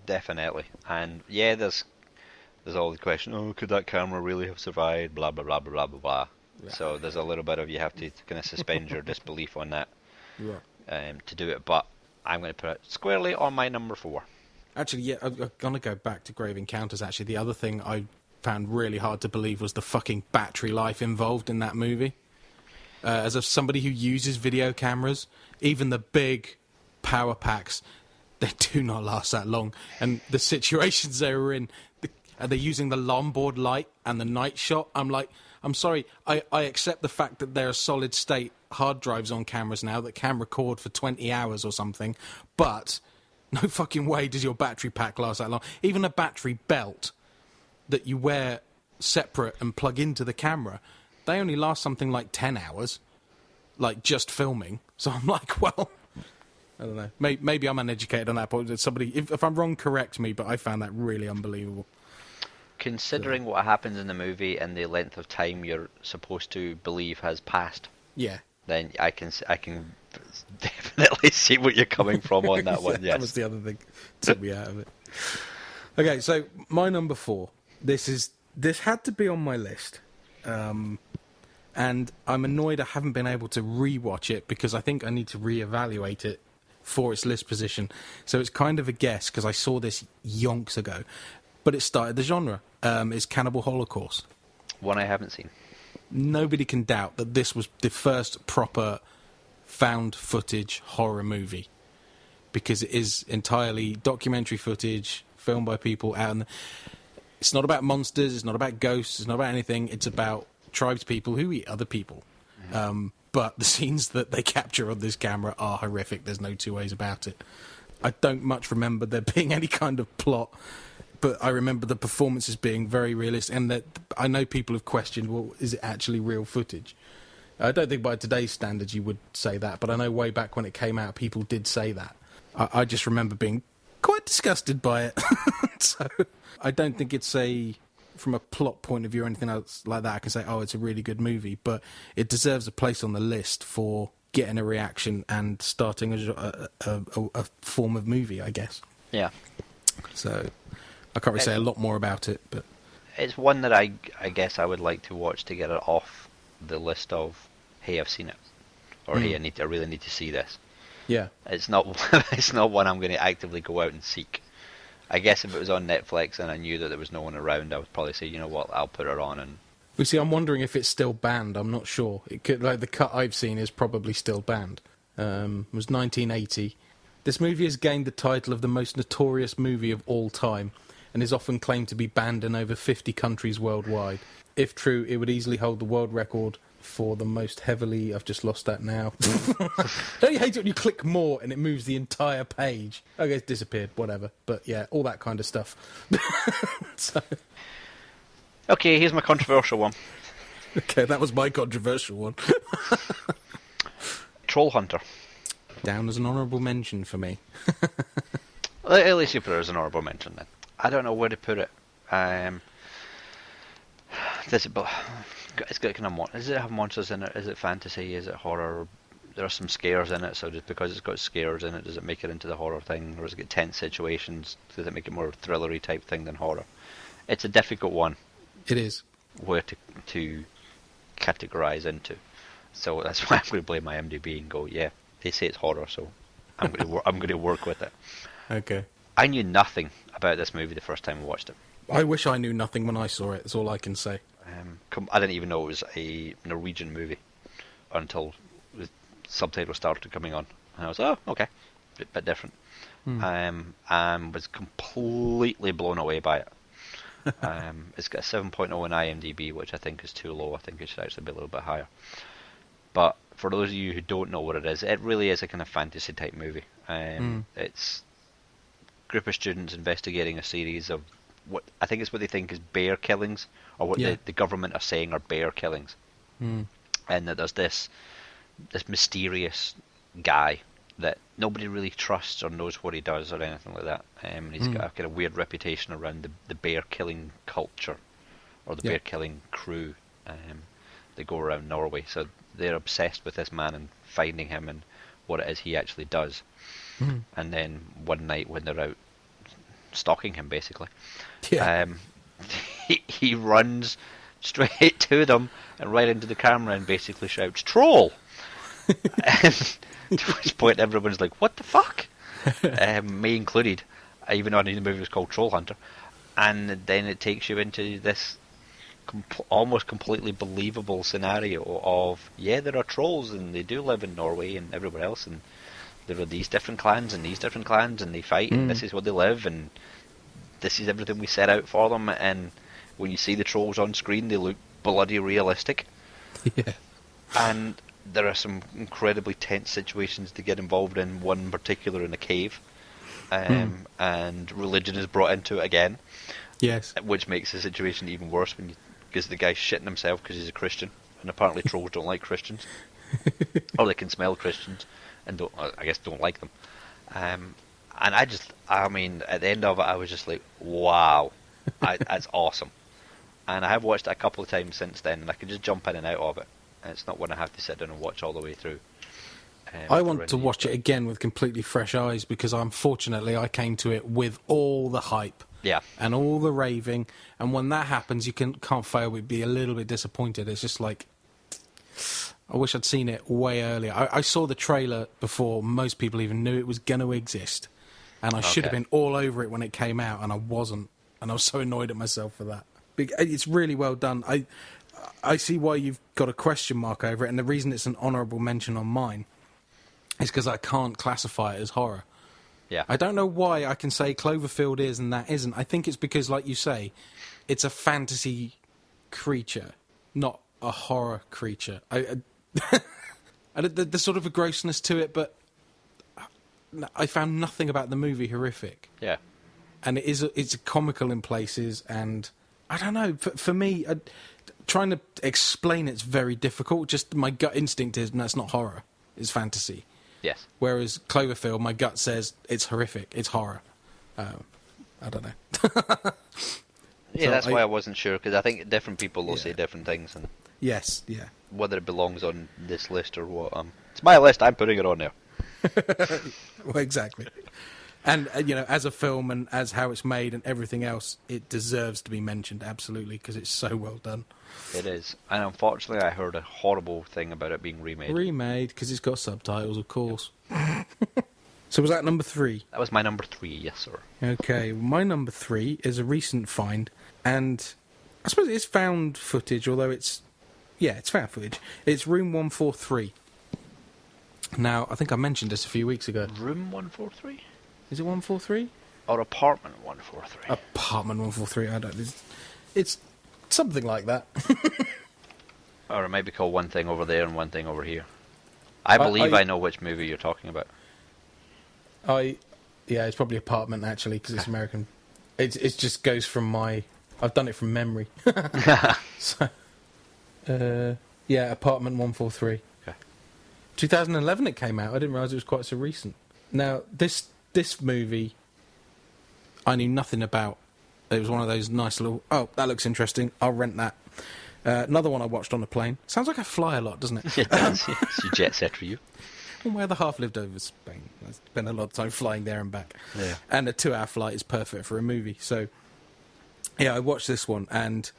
definitely. And there's all the question, could that camera really have survived? Blah, blah, blah, blah, blah, blah, blah. Yeah. So there's a little bit of, you have to kind of suspend your disbelief on that to do it. But I'm going to put it squarely on my number 4. Actually, I'm going to go back to Grave Encounters. Actually, the other thing I found really hard to believe was the fucking battery life involved in that movie. As of somebody who uses video cameras, even the big power packs, they do not last that long. And the situations they were in, are they using the longboard light and the night shot? I'm like, I'm sorry, I accept the fact that there are solid state hard drives on cameras now that can record for 20 hours or something, but no fucking way does your battery pack last that long. Even a battery belt that you wear separate and plug into the camera, they only last something like 10 hours, like just filming. So I'm like, well, I don't know. Maybe I'm uneducated on that point. Somebody, if I'm wrong, correct me, but I found that really unbelievable. Considering what happens in the movie and the length of time you're supposed to believe has passed, then I can definitely see what you're coming from on that one. Yes, that was the other thing that took me out of it. Okay, so my number 4. This had to be on my list, and I'm annoyed I haven't been able to rewatch it because I think I need to reevaluate it for its list position. So it's kind of a guess because I saw this yonks ago, but it started the genre. It's Cannibal Holocaust. One I haven't seen. Nobody can doubt that this was the first proper found footage horror movie because it is entirely documentary footage filmed by people out in the... It's not about monsters, it's not about ghosts, it's not about anything. It's about tribespeople who eat other people. But the scenes that they capture on this camera are horrific. There's no two ways about it. I don't much remember there being any kind of plot, but I remember the performances being very realistic. And that I know people have questioned, well, is it actually real footage? I don't think by today's standards you would say that, but I know way back when it came out, people did say that. I just remember being quite disgusted by it. So I don't think it's from a plot point of view or anything else like that, I can say, it's a really good movie, but it deserves a place on the list for getting a reaction and starting a form of movie, I guess. Yeah. So I can't really say a lot more about it, but it's one that I guess I would like to watch to get it off the list of, hey, I've seen it, or hey, I really need to see this. Yeah. It's not one I'm going to actively go out and seek. I guess if it was on Netflix and I knew that there was no one around, I would probably say, you know what, I'll put it on and You see, I'm wondering if it's still banned. I'm not sure. It could, like, the cut I've seen is probably still banned. It was 1980. This movie has gained the title of the most notorious movie of all time and is often claimed to be banned in over 50 countries worldwide. If true, it would easily hold the world record for the most heavily... I've just lost that now. Don't you hate it when you click more and it moves the entire page? Okay, it's disappeared, whatever. But yeah, all that kind of stuff. So... Okay, here's my controversial one. Okay, that was my controversial one. Troll Hunter. Down as an honourable mention for me. At least you put it as an honourable mention then. I don't know where to put it. Does it have monsters in it? Is it fantasy? Is it horror? There are some scares in it, so just because it's got scares in it, does it make it into the horror thing? Or does it get tense situations? Does it make it more thrillery type thing than horror? It's a difficult one. It is. Where to categorise into. So that's why I'm going to blame my IMDb and go, yeah, they say it's horror, so I'm going to work with it. Okay. I knew nothing about this movie the first time I watched it. I wish I knew nothing when I saw it. That's all I can say. I didn't even know it was a Norwegian movie until the subtitles started coming on. And I was, oh, okay, bit different. And was completely blown away by it. It's got a 7.0 on IMDb, which I think is too low. I think it should actually be a little bit higher. But for those of you who don't know what it is really is a kind of fantasy type movie. It's a group of students investigating a series of what I think is what they think is bear killings, or what the government are saying are bear killings. And that there's this mysterious guy that nobody really trusts or knows what he does or anything like that. And he's got a kind of weird reputation around the bear killing culture, or the bear killing crew that go around Norway. So they're obsessed with this man and finding him and what it is he actually does. And then one night when they're out stalking him, basically, he runs straight to them and right into the camera and basically shouts, "Troll!" And to which point everyone's like, what the fuck? Me included, even though I knew the movie was called Troll Hunter. And then it takes you into this almost completely believable scenario of, there are trolls and they do live in Norway and everywhere else, and there are these different clans and these different clans and they fight and this is where they live and this is everything we set out for them. And when you see the trolls on screen, they look bloody realistic. Yeah. And there are some incredibly tense situations to get involved in, one in particular in a cave. And religion is brought into it again. Yes. Which makes the situation even worse because the guy's shitting himself because he's a Christian. And apparently trolls don't like Christians. Or they can smell Christians and don't like them. And at the end of it, I was just like, wow, that's awesome. And I have watched it a couple of times since then, and I can just jump in and out of it. And it's not one I have to sit down and watch all the way through. I want to watch it again with completely fresh eyes because unfortunately I came to it with all the hype. Yeah. And all the raving. And when that happens, you can't fail but be a little bit disappointed. It's just like, I wish I'd seen it way earlier. I saw the trailer before most people even knew it was going to exist. And I should have been all over it when it came out, and I wasn't. And I was so annoyed at myself for that. It's really well done. I see why you've got a question mark over it, and the reason it's an honourable mention on mine is because I can't classify it as horror. Yeah. I don't know why I can say Cloverfield is and that isn't. I think it's because, like you say, it's a fantasy creature, not a horror creature. There's sort of a grossness to it, but I found nothing about the movie horrific. Yeah. And it's comical in places, and I don't know, for me, trying to explain it's very difficult. Just my gut instinct is, no, it's not horror, it's fantasy. Yes. Whereas Cloverfield, my gut says it's horrific, it's horror. I don't know. That's why I wasn't sure, because I think different people will say different things. And yes, yeah. Whether it belongs on this list or what. It's my list, I'm putting it on there. Well, exactly. And, as a film and as how it's made and everything else, it deserves to be mentioned, absolutely, because it's so well done. It is. And unfortunately, I heard a horrible thing about it being remade. Remade, because it's got subtitles, of course. So was that number 3? That was my number 3, yes, sir. Okay, my number 3 is a recent find, and I suppose it's found footage, although it's found footage. It's Room 143. Now, I think I mentioned this a few weeks ago. Room 143? Is it 143? Or Apartment 143? Apartment 143, I don't... It's something like that. Or it might be called One Thing Over There and One Thing Over Here. I believe I know which movie you're talking about. Yeah, it's probably Apartment, actually, because it's American. It just goes from my... I've done it from memory. So, yeah, Apartment 143. Okay. 2011 it came out. I didn't realise it was quite so recent. Now, this movie, I knew nothing about. It was one of those nice little... Oh, that looks interesting. I'll rent that. Another one I watched on a plane. Sounds like I fly a lot, doesn't it? It does. It's your jet set for you. Well, my other half lived over Spain. I spent a lot of time flying there and back. Yeah. And a 2-hour flight is perfect for a movie. So, yeah, I watched this one, and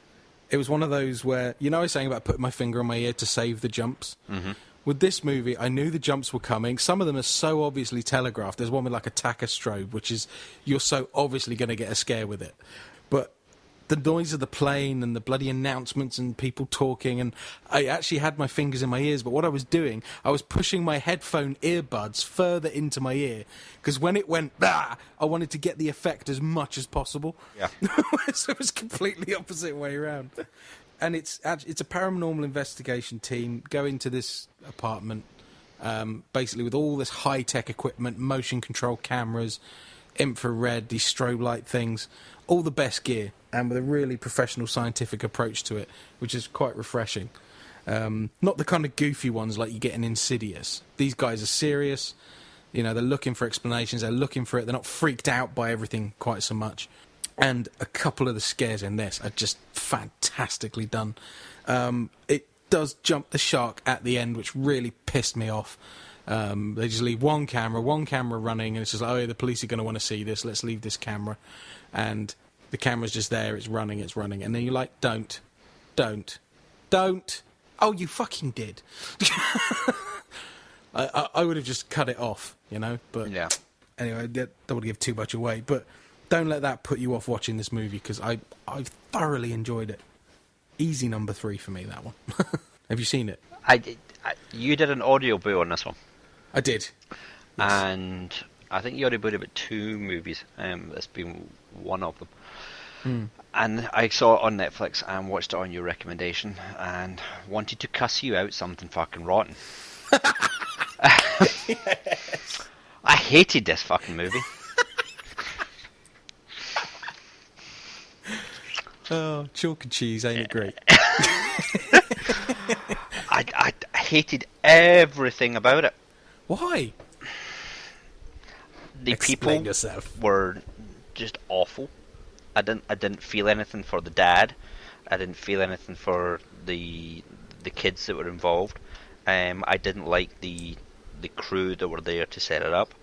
it was one of those where, you know, I was saying about putting my finger on my ear to save the jumps? Mm-hmm. With this movie, I knew the jumps were coming. Some of them are so obviously telegraphed. There's one with like a tachystrobe, which is, you're so obviously going to get a scare with it. But the noise of the plane and the bloody announcements and people talking, and I actually had my fingers in my ears, but what I was doing, I was pushing my headphone earbuds further into my ear, because when it went, I wanted to get the effect as much as possible. Yeah. So it was completely opposite way around. And it's a paranormal investigation team going to this apartment, basically with all this high-tech equipment, motion control cameras, infrared, these strobe light things, all the best gear, and with a really professional scientific approach to it, which is quite refreshing. Not the kind of goofy ones like you get in Insidious. These guys are serious. You know, they're looking for explanations. They're looking for it. They're not freaked out by everything quite so much. And a couple of the scares in this are just fantastically done. It does jump the shark at the end, which really pissed me off. They just leave one camera running, and it's just like, oh, yeah, the police are going to want to see this. Let's leave this camera. And the camera's just there. It's running. And then you're like, don't. Oh, you fucking did. I would have just cut it off, you know. But yeah. Anyway, don't want to give too much away. But don't let that put you off watching this movie, because I thoroughly enjoyed it. Easy number 3 for me, that one. Have you seen it? I did. You did an audio book on this one. I did. Yes. And I think you already put about 2 movies. That's been one of them. And I saw it on Netflix and watched it on your recommendation and wanted to cuss you out something fucking rotten. Yes. I hated this fucking movie. Oh, chalk and cheese, ain't it great? I hated everything about it. Why? The Explain people yourself. were just awful. I didn't feel anything for the dad. I didn't feel anything for the kids that were involved. I didn't like the crew that were there to set it up.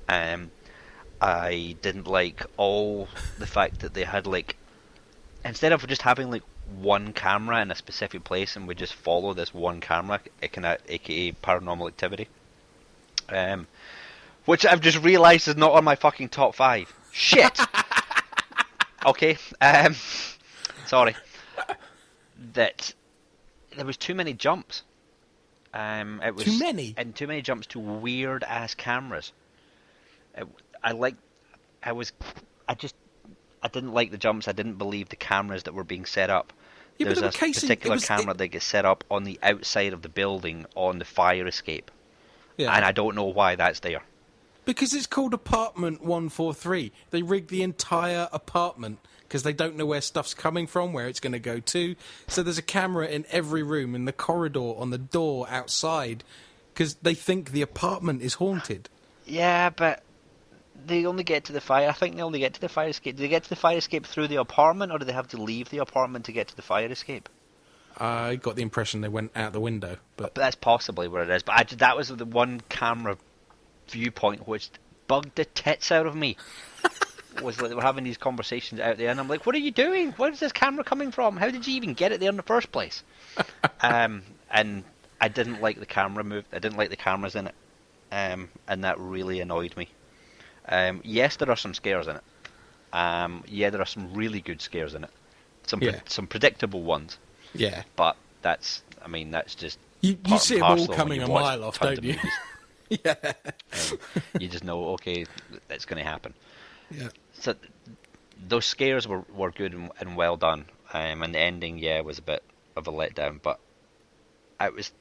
I didn't like all the fact that they had, like, instead of just having like one camera in a specific place and we just follow this one camera, aka Paranormal Activity, which I've just realised is not on my fucking top 5. Shit. Okay. Sorry. That there was too many jumps. It was too many, and too many jumps to weird ass cameras. I didn't like the jumps. I didn't believe the cameras that were being set up. Yeah, There's a particular camera that gets set up on the outside of the building on the fire escape. Yeah. And I don't know why that's there. Because it's called Apartment 143. They rig the entire apartment because they don't know where stuff's coming from, where it's going to go to. So there's a camera in every room, in the corridor, on the door, outside, because they think the apartment is haunted. Yeah, but they only get to the fire. I think they only get to the fire escape. Do they get to the fire escape through the apartment, or do they have to leave the apartment to get to the fire escape? I got the impression they went out the window. But that's possibly where it is. But that was the one camera viewpoint which bugged the tits out of me. Was like they were having these conversations out there, and I'm like, "What are you doing? Where is this camera coming from? How did you even get it there in the first place?" And I didn't like the camera move. I didn't like the cameras in it, and that really annoyed me. Yes, there are some scares in it. Yeah, there are some really good scares in it. some predictable ones. Yeah. But that's just You part see and them all parcel when coming you a watch mile off, tons don't of you? movies. Yeah. You just know, okay, it's going to happen. Yeah. So those scares were good and well done, and the ending, was a bit of a letdown. But it was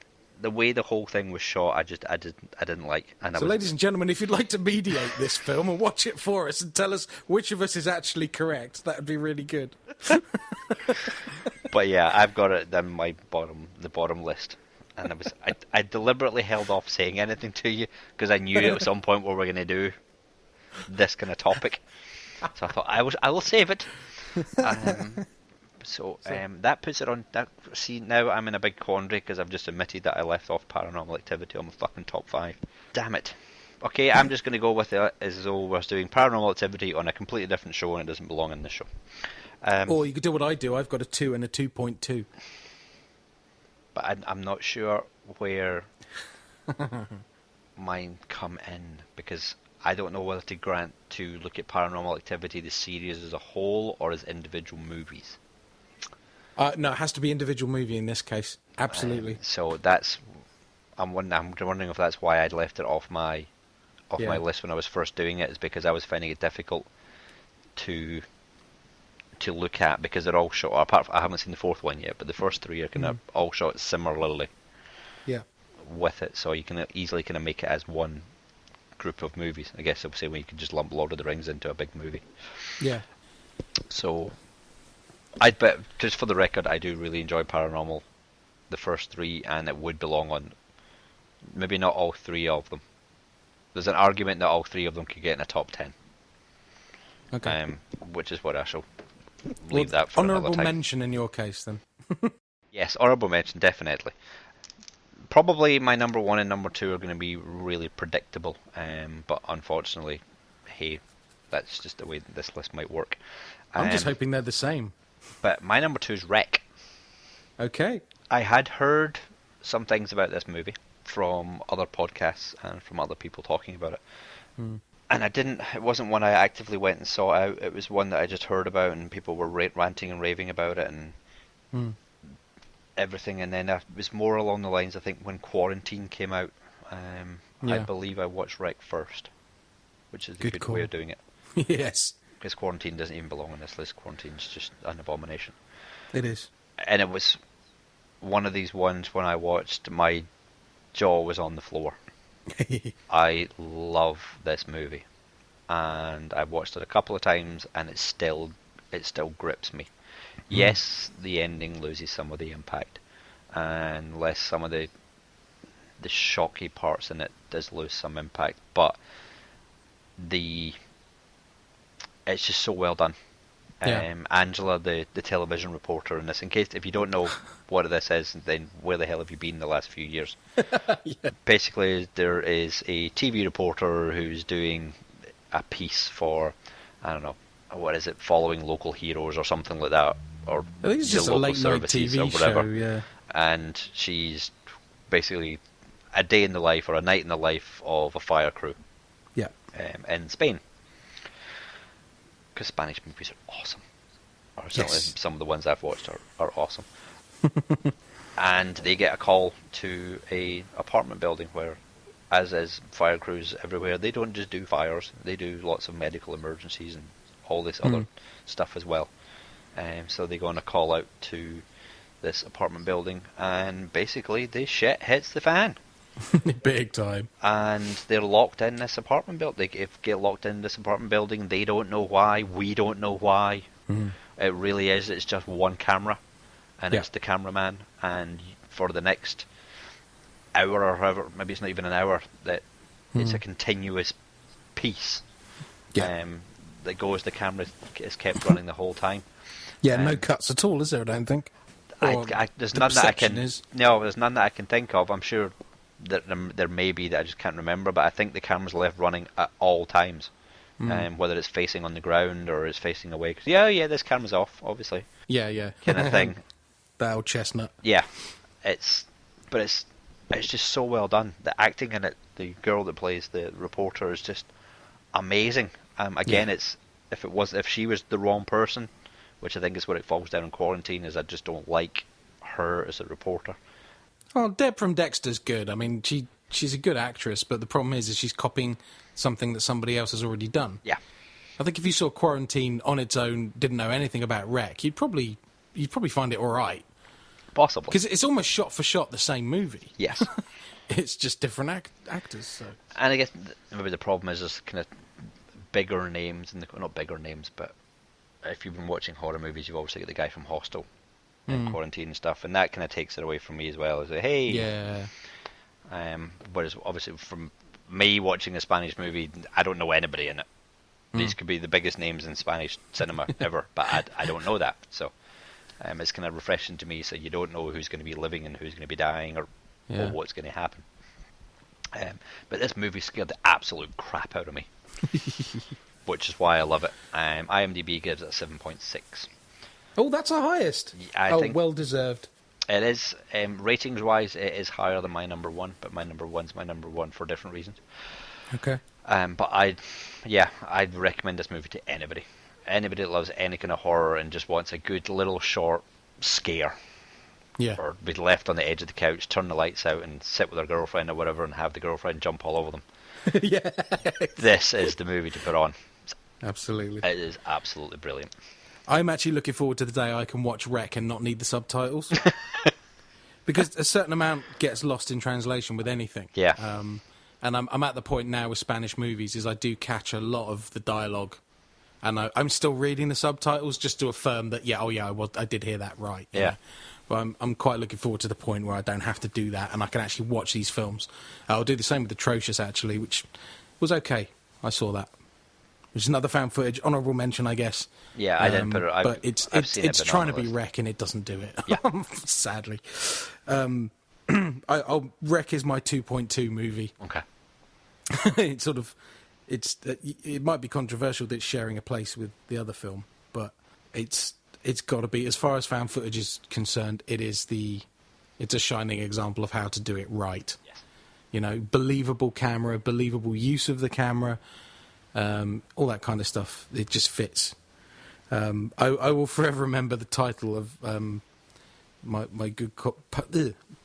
the way the whole thing was shot. I didn't like. And So, ladies and gentlemen, if you'd like to mediate this film and watch it for us and tell us which of us is actually correct, that would be really good. But yeah, I've got it down the bottom list, and I deliberately held off saying anything to you because I knew at some point we were going to do this kind of topic. So I thought I will save it. That puts it on. See, now I'm in a big quandary because I've just admitted that I left off Paranormal Activity on the fucking top 5. Damn it. Okay, I'm just going to go with it as though we're doing Paranormal Activity on a completely different show and it doesn't belong in this show. Or you could do what I do. I've got a 2 and a 2.2. But I'm not sure where mine come in because I don't know whether to look at Paranormal Activity, the series as a whole, or as individual movies. No, it has to be individual movie in this case. Absolutely. So I'm wondering if that's why I'd left it off my list when I was first doing it, is because I was finding it difficult to look at because they're all shot. Apart from, I haven't seen the fourth one yet, but the first 3 are kind of all shot similarly. Yeah. With it, so you can easily kind of make it as one group of movies. I guess I would say when you can just lump Lord of the Rings into a big movie. Yeah. So I'd bet, just for the record, I do really enjoy Paranormal, the first 3, and it would belong on maybe not all 3 of them. There's an argument that all 3 of them could get in a top 10. Okay. Which is what I shall leave that for honourable another time. mention in your case, then. Yes, honourable mention, definitely. Probably my number 1 and number 2 are going to be really predictable, but unfortunately, hey, that's just the way that this list might work. I'm just hoping they're the same. But my number 2 is Wreck. Okay. I had heard some things about this movie from other podcasts and from other people talking about it. And it wasn't one I actively went and sought out. It was one that I just heard about and people were ranting and raving about it and everything. And then it was more along the lines, I think, when Quarantine came out. I believe I watched Wreck first, which is a good way of doing it. Yes. Because Quarantine doesn't even belong on this list. Quarantine's just an abomination. It is. And it was one of these ones when I watched, my jaw was on the floor. I love this movie, and I've watched it a couple of times, and it still grips me. Yes, the ending loses some of the impact, and less some of the shocky parts in it does lose some impact, but it's just so well done. Yeah. Angela, the television reporter in this, if you don't know what this is, then where the hell have you been the last few years? Yeah. Basically, there is a TV reporter who's doing a piece for, I don't know, what is it, following local heroes or something like that, or I think it's just a local late night services TV or whatever. show, yeah. And she's basically a day in the life or a night in the life of a fire crew. Yeah. In Spain. Because Spanish movies are awesome. Or certainly some of the ones I've watched are awesome. And they get a call to a apartment building where, as is fire crews everywhere, they don't just do fires, they do lots of medical emergencies and all this other stuff as well. So they go on a call out to this apartment building, and basically the shit hits the fan. Big time. And they're locked in this apartment building. They get locked in this apartment building. They don't know why. We don't know why. It really is. It's just one camera, and it's the cameraman. And for the next hour or however, maybe it's not even an hour, that it's a continuous piece. Yeah. That goes. The camera is kept running the whole time. Yeah. No cuts at all, is there? I don't think. There's none that I can. No, there's none that I can think of. I'm sure that there may be that I just can't remember, but I think the camera's left running at all times, whether it's facing on the ground or it's facing away. Cause this camera's off, obviously. Yeah. Kind of thing. That old chestnut. Yeah, it's just so well done. The acting in it, the girl that plays the reporter is just amazing. Again, it's if she was the wrong person which I think is where it falls down in Quarantine, is I just don't like her as a reporter. Oh, Deb from Dexter's good. I mean, she's a good actress, but the problem is she's copying something that somebody else has already done. Yeah. I think if you saw Quarantine on its own, didn't know anything about Rec, you'd probably find it all right. Possibly. Because it's almost shot for shot the same movie. Yes. It's just different actors. So. And I guess maybe the problem is there's kind of bigger names, not bigger names, but if you've been watching horror movies, you've obviously got the guy from Hostel and Quarantine and stuff, and that kind of takes it away from me as well. As a, hey, yeah. Whereas obviously from me watching a Spanish movie, I don't know anybody in it. These could be the biggest names in Spanish cinema ever, but I don't know that. So it's kind of refreshing to me. So you don't know who's going to be living and who's going to be dying or what's going to happen. But this movie scared the absolute crap out of me, which is why I love it. IMDb gives it a 7.6. Oh, that's our highest. I think well deserved. It is. Ratings-wise, it is higher than my number one, but my number one's my number one for different reasons. Okay. But I'd recommend this movie to anybody. Anybody that loves any kind of horror and just wants a good little short scare. Yeah. Or be left on the edge of the couch, turn the lights out and sit with their girlfriend or whatever and have the girlfriend jump all over them. Yeah. This is the movie to put on. Absolutely. It is absolutely brilliant. I'm actually looking forward to the day I can watch Rec and not need the subtitles. Because a certain amount gets lost in translation with anything. Yeah. And I'm at the point now with Spanish movies is I do catch a lot of the dialogue. And I'm still reading the subtitles just to affirm that, I did hear that right. Yeah. But I'm quite looking forward to the point where I don't have to do that and I can actually watch these films. I'll do the same with Atrocious, actually, which was okay. I saw that. Which is another found footage. Honourable mention, I guess. Yeah, I didn't put it. But it's trying to be Rec and it doesn't do it. Yeah. Sadly. Rec is my 2.2 movie. Okay. It might be controversial that it's sharing a place with the other film, but it's got to be, as far as found footage is concerned, it's a shining example of how to do it right. Yes. You know, believable camera, believable use of the camera, all that kind of stuff. It just fits. I will forever remember the title of my good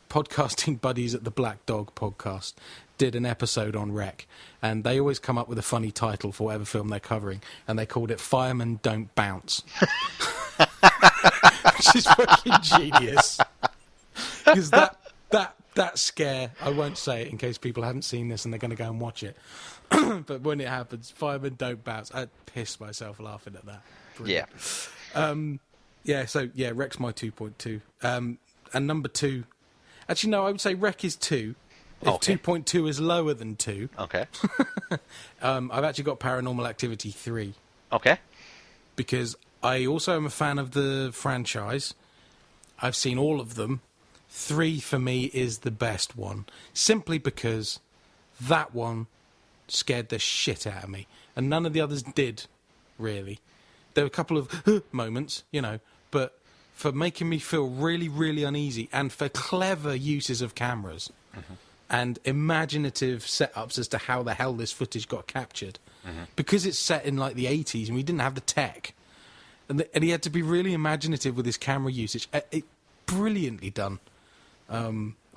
podcasting buddies at the Black Dog podcast did an episode on Rec, and they always come up with a funny title for whatever film they're covering, and they called it Firemen Don't Bounce. Which is fucking genius. Because that scare, I won't say it in case people haven't seen this and they're going to go and watch it, but when it happens, Firemen Don't Bounce, I pissed myself laughing at that. Brilliant. Yeah. Rec's my 2.2. And number 2, actually no, I would say Rec is 2. If okay. 2.2 is lower than 2. Okay. I've actually got Paranormal Activity 3. Okay. Because I also am a fan of the franchise. I've seen all of them. 3 for me is the best one. Simply because that one scared the shit out of me. And none of the others did, really. There were a couple of moments, but for making me feel really, really uneasy and for clever uses of cameras and imaginative setups as to how the hell this footage got captured. Because it's set in like the 80s and we didn't have the tech. And he had to be really imaginative with his camera usage. Brilliantly done,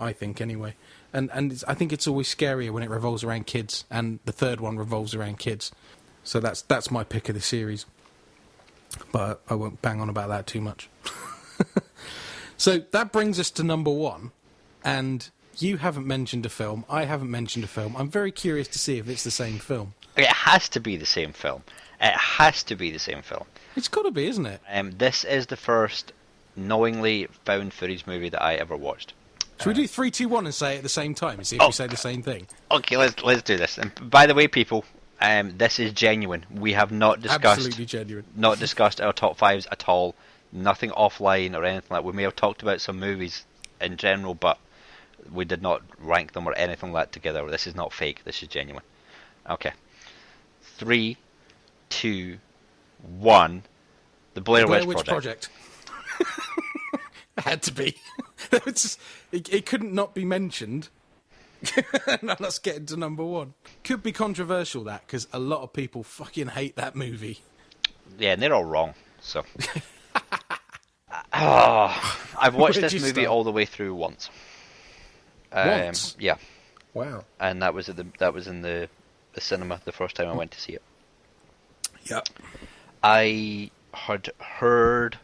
I think, anyway. And I think it's always scarier when it revolves around kids, and the third one revolves around kids. So that's my pick of the series. But I won't bang on about that too much. So that brings us to number 1. And you haven't mentioned a film. I haven't mentioned a film. I'm very curious to see if it's the same film. It has to be the same film. It has to be the same film. It's got to be, isn't it? This is the first knowingly found footage movie that I ever watched. Should we do 3, 2, 1 and say it at the same time and see if we say the same thing? Okay, let's do this. And by the way, people, this is genuine. We have not discussed absolutely genuine. Not discussed our top 5s at all. Nothing offline or anything like that. We may have talked about some movies in general, but we did not rank them or anything like that together. This is not fake. This is genuine. Okay. 3, 2, 1. The Blair Witch Project. It had to be. It couldn't not be mentioned. Now let's get into number 1. Could be controversial, that, because a lot of people fucking hate that movie. Yeah, and they're all wrong. So Oh, I've watched Where'd this you movie start? all the way through once. Once? Yeah, Wow. and that was in the cinema the first time I went to see it. Yep. I had heard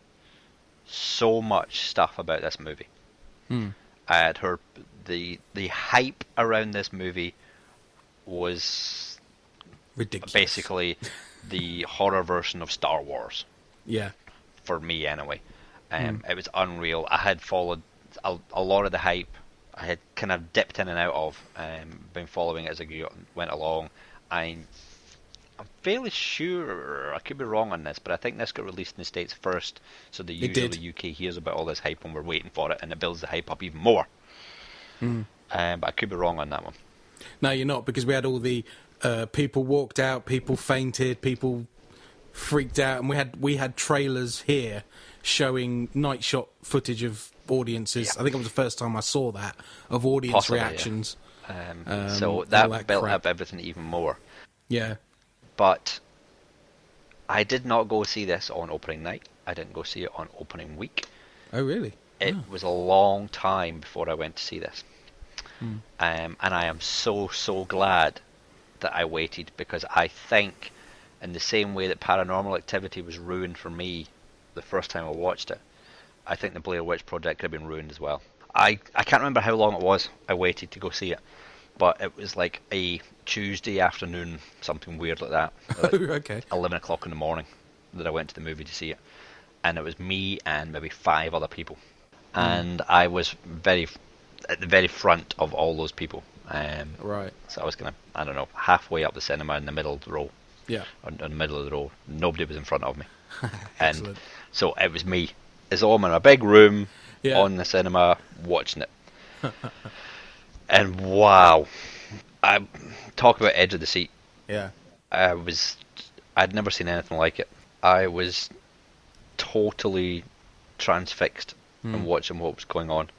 so much stuff about this movie. I had heard the hype around this movie was Ridiculous. basically the horror version of Star Wars, Yeah. for me anyway. It was unreal. I had followed a lot of the hype. I had kind of dipped in and out of, been following it as I went along. I'm fairly sure, I could be wrong on this, but I think this got released in the States first, so the It did. usually UK hears about all this hype and we're waiting for it, and it builds the hype up even more. But I could be wrong on that one. No, you're not, because we had all the people walked out, people fainted, people freaked out, and we had trailers here showing night shot footage of audiences. Yeah. I think it was the first time I saw that, of audience Possibly, yeah. reactions. So all that built crap. up everything even more. Yeah. But I did not go see this on opening night. I didn't go see it on opening week. Oh, really? It was a long time before I went to see this. And I am so glad that I waited, because I think in the same way that Paranormal Activity was ruined for me the first time I watched it, I think the Blair Witch Project could have been ruined as well. I can't remember how long it was I waited to go see it, but it was like a Tuesday afternoon, something weird like that. Like Okay. 11 o'clock in the morning that I went to the movie to see it. And it was me and maybe 5 other people. And I was at the very front of all those people. Right. So I was kind of, I don't know, halfway up the cinema in the middle of the row. Yeah. In the middle of the row. Nobody was in front of me. And Excellent. so it was me. It's all in a big room Yeah. on the cinema watching it. And wow. I talk about edge of the seat. Yeah. I'd never seen anything like it. I was totally transfixed in watching what was going on.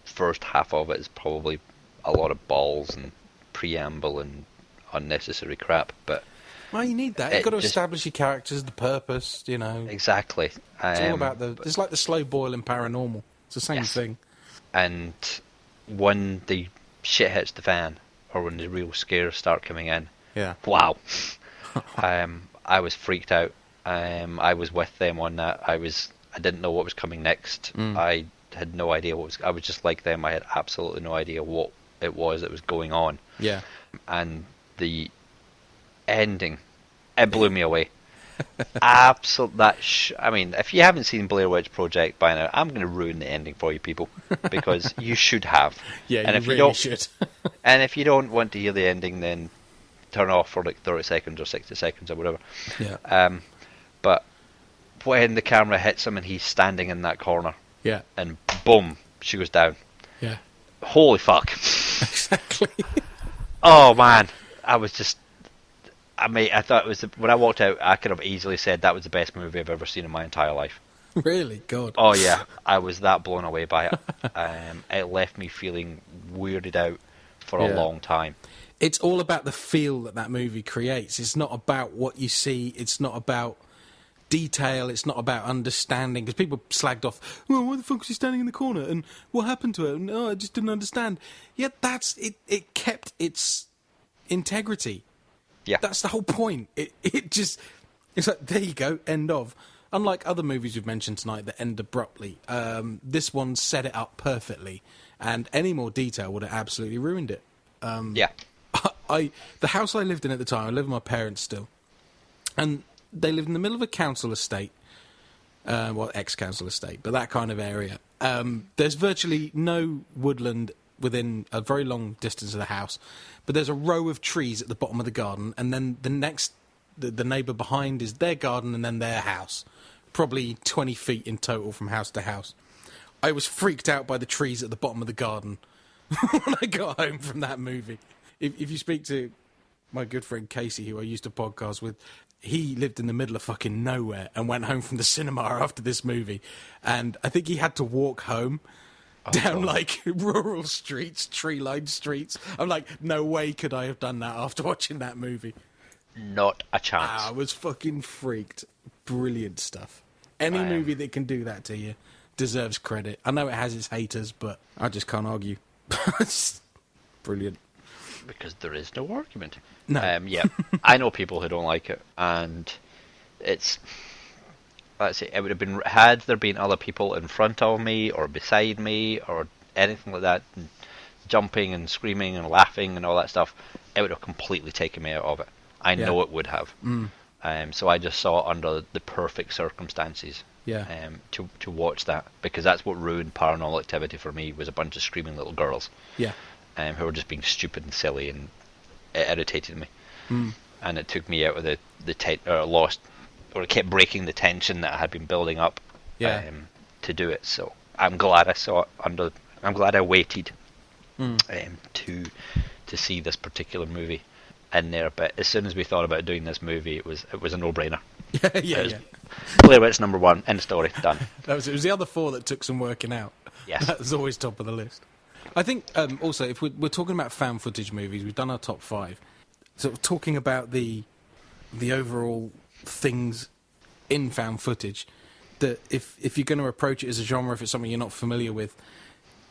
First half of it is probably a lot of balls and preamble and unnecessary crap, but Well, you need that. You've It got to just- establish your characters, the purpose, you know. exactly. It's all about it's like the slow boil in Paranormal. It's the same Yes. thing. And when the shit hits the fan, or when the real scares start coming in, Yeah. wow. I was freaked out. I was with them on that. I didn't know what was coming next. I had no idea I was just like them. I had absolutely no idea what it was that was going on. Yeah. And the ending, it blew me away. I mean, if you haven't seen Blair Witch Project by now, I'm going to ruin the ending for you people, because you should have. Yeah, and you if really don't, should. and if you don't want to hear the ending, then turn off for like 30 seconds or 60 seconds or whatever. Yeah. But when the camera hits him and he's standing in that corner, Yeah. and boom, she goes down. Yeah. Holy fuck. Exactly. Oh man, I thought it was when I walked out, I could have easily said that was the best movie I've ever seen in my entire life. Really? God. Oh yeah, I was that blown away by it. It left me feeling weirded out for a Yeah. long time. It's all about the feel that movie creates. It's not about what you see. It's not about detail. It's not about understanding. Because people slagged off, well, why the fuck was he standing in the corner? And what happened to it? And I just didn't understand. Yet that's it. It kept its integrity. Yeah, That's the whole point. It's like, there you go, end of. Unlike other movies we've mentioned tonight that end abruptly, this one set it up perfectly, and any more detail would have absolutely ruined it. yeah, The house I lived in at the time, I lived with my parents still, and they lived in the middle of a council estate, well, ex-council estate, but that kind of area. There's virtually no woodland within a very long distance of the house, but there's a row of trees at the bottom of the garden, and then the neighbour behind is their garden and then their house, probably 20 feet in total from house to house. I was freaked out by the trees at the bottom of the garden when I got home from that movie. If you speak to my good friend Casey, who I used to podcast with, he lived in the middle of fucking nowhere and went home from the cinema after this movie, and I think he had to walk home down God. like rural streets, tree-lined streets. I'm like, no way could I have done that after watching that movie. not a chance. I was fucking freaked. Brilliant stuff. Any movie that can do that to you, deserves credit. I know it has its haters, but I just can't argue. It's brilliant. Because there is no argument. No. Yeah, I know people who don't like it, and it's... Let's say, it would have been... Had there been other people in front of me, or beside me, or anything like that, and jumping and screaming and laughing and all that stuff, it would have completely taken me out of it. I know it would have. So I just saw it under the perfect circumstances to watch that, because that's what ruined Paranormal Activity for me, was a bunch of screaming little girls who were just being stupid and silly, and it irritated me. And it took me out of it kept breaking the tension that I had been building up to do it. So I'm glad I saw it I'm glad I waited to see this particular movie in there. But as soon as we thought about doing this movie, it was a no-brainer. Blair Witch number 1, end story, done. It was the other 4 that took some working out. Yes. That was always top of the list. I think also, if we're talking about found footage movies, we've done our top 5. So talking about the overall things in found footage, that if you're going to approach it as a genre, if it's something you're not familiar with,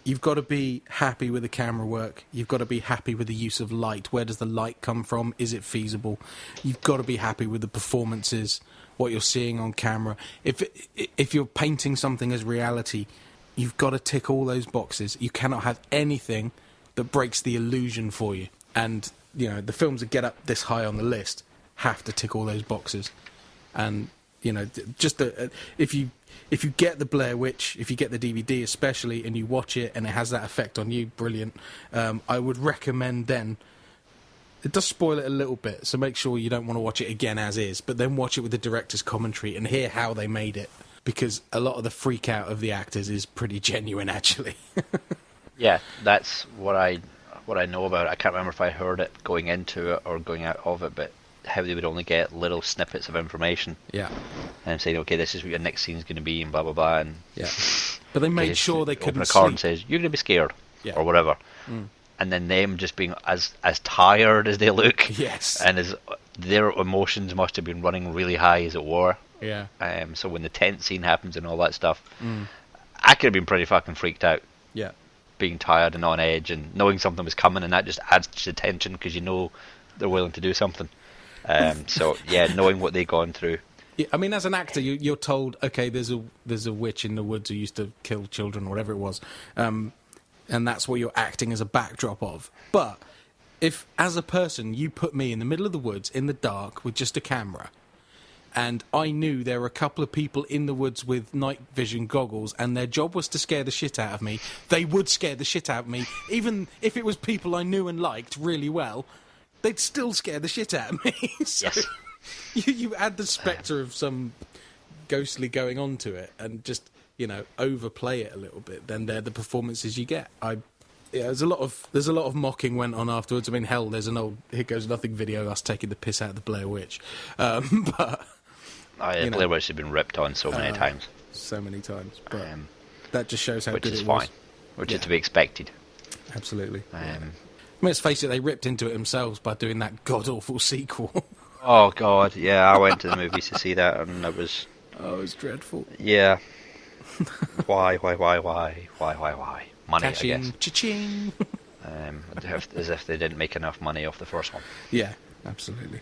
you've got to be happy with the camera work. You've got to be happy with the use of light. Where does the light come from? Is it feasible? You've got to be happy with the performances, what you're seeing on camera. If you're painting something as reality, you've got to tick all those boxes. You cannot have anything that breaks the illusion for you. And, you know, the films that get up this high on the list have to tick all those boxes. And, you know, just if you get the Blair Witch, if you get the DVD especially, and you watch it and it has that effect on you, brilliant. I would recommend then, it does spoil it a little bit, so make sure you don't want to watch it again as is, but then watch it with the director's commentary and hear how they made it, because a lot of the freak out of the actors is pretty genuine, actually. Yeah, that's what I know about it. I can't remember if I heard it going into it or going out of it, but how they would only get little snippets of information. Yeah. And saying, okay, this is what your next scene's going to be, and blah, blah, blah. And yeah. But they made sure they couldn't open a card sleep. and says, you're going to be scared, yeah, or whatever. And then them just being as tired as they look. Yes. And as their emotions must have been running really high, as it were. Yeah. So when the tent scene happens and all that stuff, I could have been pretty fucking freaked out. Yeah. Being tired and on edge and knowing something was coming, and that just adds to the tension because you know they're willing to do something. So yeah, knowing what they've gone through. Yeah, I mean, as an actor, you're told, okay, there's a witch in the woods who used to kill children, or whatever it was, and that's what you're acting as a backdrop of. But if, as a person, you put me in the middle of the woods in the dark with just a camera, and I knew there were a couple of people in the woods with night vision goggles, and their job was to scare the shit out of me, they would scare the shit out of me, even if it was people I knew and liked really well. They'd still scare the shit out of me. So yes. you add the spectre of some ghostly going on to it, and just, you know, overplay it a little bit. Then they're the performances you get. There's a lot of mocking went on afterwards. I mean, hell, there's an old Here Goes Nothing video us taking the piss out of the Blair Witch, but Blair Witch has been ripped on so many times. So many times, but that just shows how which good is it fine, was. which is to be expected. Absolutely. I mean, let's face it, they ripped into it themselves by doing that god-awful sequel. Oh, God, yeah, I went to the movies to see that, and it was... Oh, it was dreadful. Yeah. Why? Money, Cash I in, guess. cha-ching. As if they didn't make enough money off the first one. Yeah, absolutely.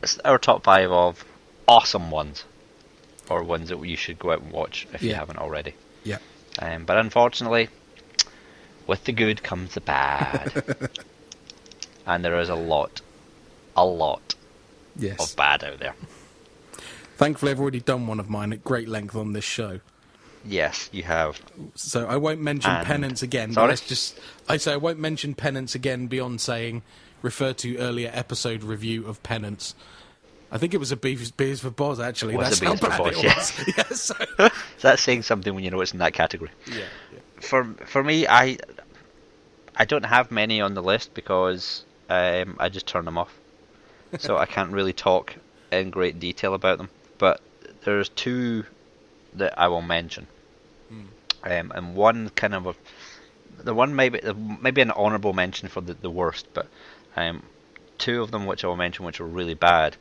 It's our top 5 of awesome ones, or ones that you should go out and watch if you haven't already. Yeah. But unfortunately, with the good comes the bad. And there is a lot yes. of bad out there. Thankfully, I've already done one of mine at great length on this show. Yes, you have. So I won't mention Penance again. Sorry? I won't mention Penance again beyond saying, refer to earlier episode review of Penance. I think it was a Beers for Boz, actually. Was That's a how Beers for bad Boz, it yeah. was. Yeah, so. That's saying something when you know it's in that category. Yeah. For me, I don't have many on the list because I just turn them off. So I can't really talk in great detail about them. But there's 2 that I will mention. And one kind of the one maybe an honourable mention for the worst, but 2 of them which I will mention which are really bad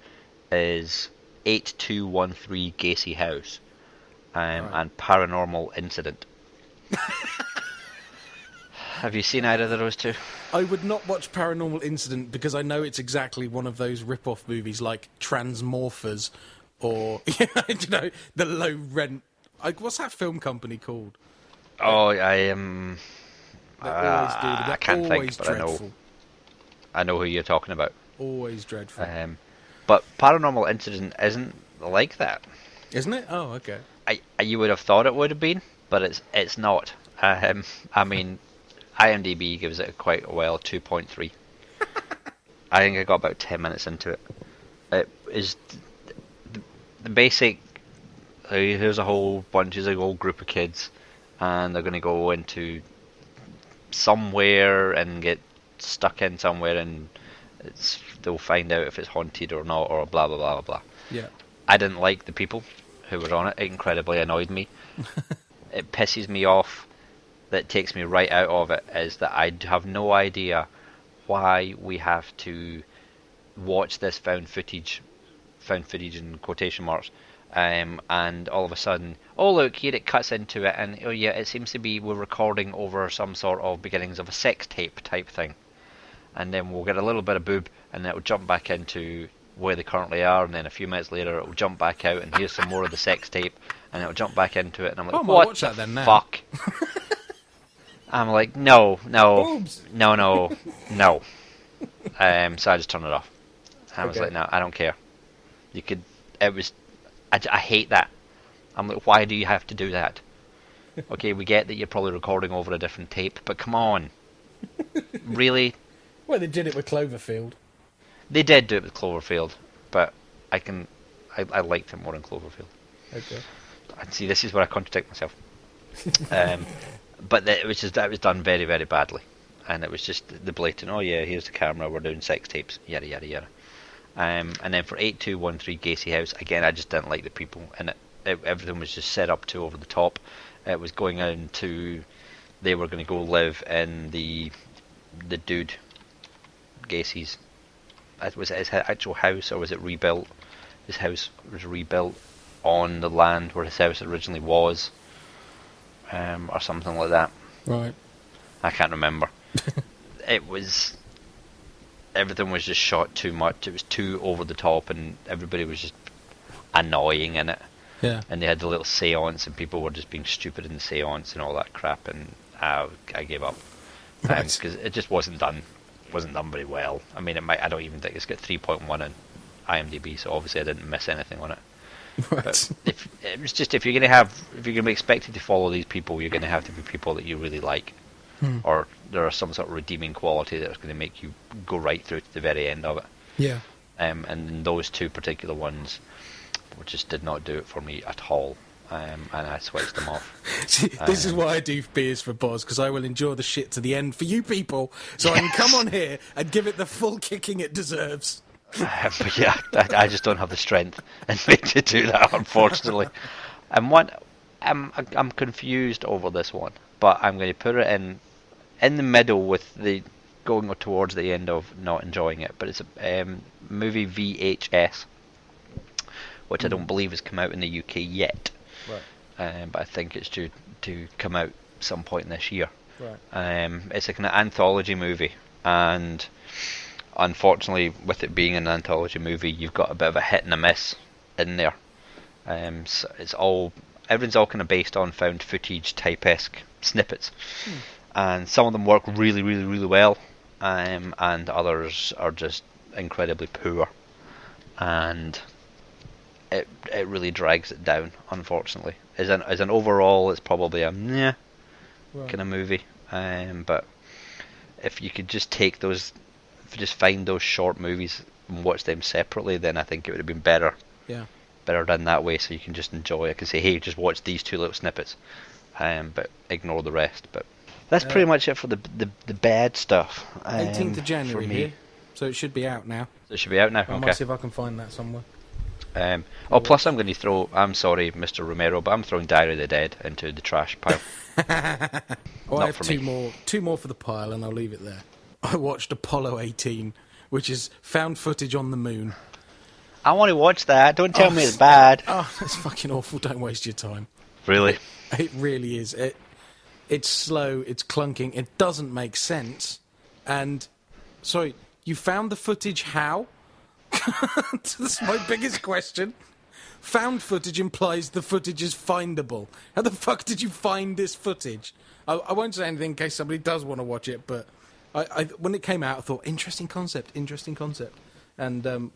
is 8213 Gacy House and Paranormal Incident. Have you seen either of those two? I would not watch Paranormal Incident because I know it's exactly one of those rip-off movies like Transmorphers or, the low rent. What's that film company called? Oh, I am. I can't think, but I know who you're talking about. Always dreadful. But Paranormal Incident isn't like that. Isn't it? Oh, okay. You would have thought it would have been, but it's not. I mean, IMDb gives it quite well 2.3. I think I got about 10 minutes into it. It is the basic. Here's a whole group of kids, and they're going to go into somewhere and get stuck in somewhere, and they'll find out if it's haunted or not, or blah blah blah blah. Yeah. I didn't like the people who were on it. It incredibly annoyed me. It pisses me off. That takes me right out of it. Is that I have no idea why we have to watch this found footage in quotation marks, and all of a sudden, oh look, here it cuts into it, and oh yeah, it seems to be we're recording over some sort of beginnings of a sex tape type thing, and then we'll get a little bit of boob, and it'll jump back into where they currently are, and then a few minutes later it'll jump back out, and here's some more of the sex tape, and it'll jump back into it, and I'm like, what the fuck? I'm like, no. So I just turned it off. I was like, no, I don't care. I hate that. I'm like, why do you have to do that? Okay, we get that you're probably recording over a different tape, but come on. Really? Well, they did it with Cloverfield. They did do it with Cloverfield, but I liked it more in Cloverfield. Okay. And see, this is where I contradict myself. But that was done very, very badly, and it was just the blatant. Oh yeah, here's the camera. We're doing sex tapes. Yada yada yada. And then for 8213 Gacy House, again, I just didn't like the people, and everything was just set up too over the top. It was going into they were going to go live in the dude Gacy's. Was it his actual house, or was it rebuilt? His house was rebuilt on the land where his house originally was. Or something like that. Right. I can't remember. Everything was just shot too much. It was too over the top, and everybody was just annoying in it. Yeah. And they had the little seance, and people were just being stupid in the seance and all that crap, and I gave up. Because it just wasn't done very well. I mean, I don't even think it's got 3.1 on IMDb, so obviously I didn't miss anything on it. Right. But if you're gonna be expected to follow these people, you're gonna have to be people that you really like, or there are some sort of redeeming quality that's going to make you go right through to the very end of it. Yeah. And those two particular ones just did not do it for me at all. And I switched them off. See, this is why I do beers for Boz, because I will endure the shit to the end for you people, so I can come on here and give it the full kicking it deserves. But yeah, I just don't have the strength in me to do that, unfortunately. And I'm confused over this one, but I'm going to put it in the middle with the going towards the end of not enjoying it. But it's a movie VHS, which I don't believe has come out in the UK yet. Right. But I think it's due to come out some point this year. Right. It's a kind of anthology movie, and unfortunately, with it being an anthology movie, you've got a bit of a hit and a miss in there. So everything's all kind of based on found footage type-esque snippets, and some of them work really, really, really well, and others are just incredibly poor, and it really drags it down. Unfortunately, as an overall, it's probably a kind of movie. But if you could just take those. If you just find those short movies and watch them separately, then I think it would have been better. Yeah. Better done that way, so you can just enjoy it. I can say, hey, just watch these two little snippets, but ignore the rest. But that's pretty much it for the bad stuff. 18th of January here, so it should be out now. It should be out now. I might see if I can find that somewhere. Plus I'm going to throw. I'm sorry, Mr. Romero, but I'm throwing Diary of the Dead into the trash pile. I have two more for the pile, and I'll leave it there. I watched Apollo 18, which is found footage on the moon. I want to watch that. Don't tell me it's bad. Oh, that's fucking awful. Don't waste your time. Really? It really is. It's slow, it's clunking, it doesn't make sense. And, sorry, you found the footage how? That's my biggest question. Found footage implies the footage is findable. How the fuck did you find this footage? I won't say anything in case somebody does want to watch it, but I when it came out, I thought, interesting concept. And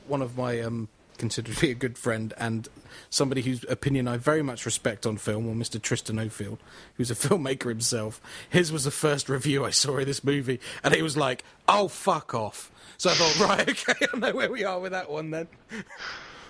one of my considered to be a good friend and somebody whose opinion I very much respect on film, or Mr. Tristan O'Field, who's a filmmaker himself, his was the first review I saw of this movie, and it was like, oh, fuck off. So I thought, right, okay, I know where we are with that one then.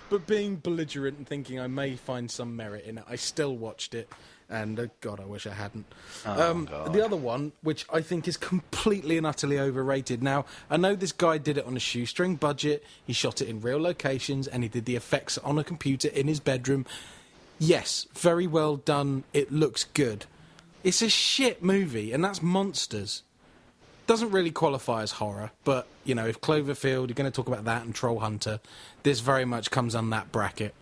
But being belligerent and thinking I may find some merit in it, I still watched it, and God, I wish I hadn't. God. The other one, which I think is completely and utterly overrated. Now, I know this guy did it on a shoestring budget, he shot it in real locations, and he did the effects on a computer in his bedroom. Yes, very well done, it looks good. It's a shit movie, and that's Monsters. Doesn't really qualify as horror, but, you know, if Cloverfield, you're going to talk about that, and Troll Hunter, this very much comes on that bracket.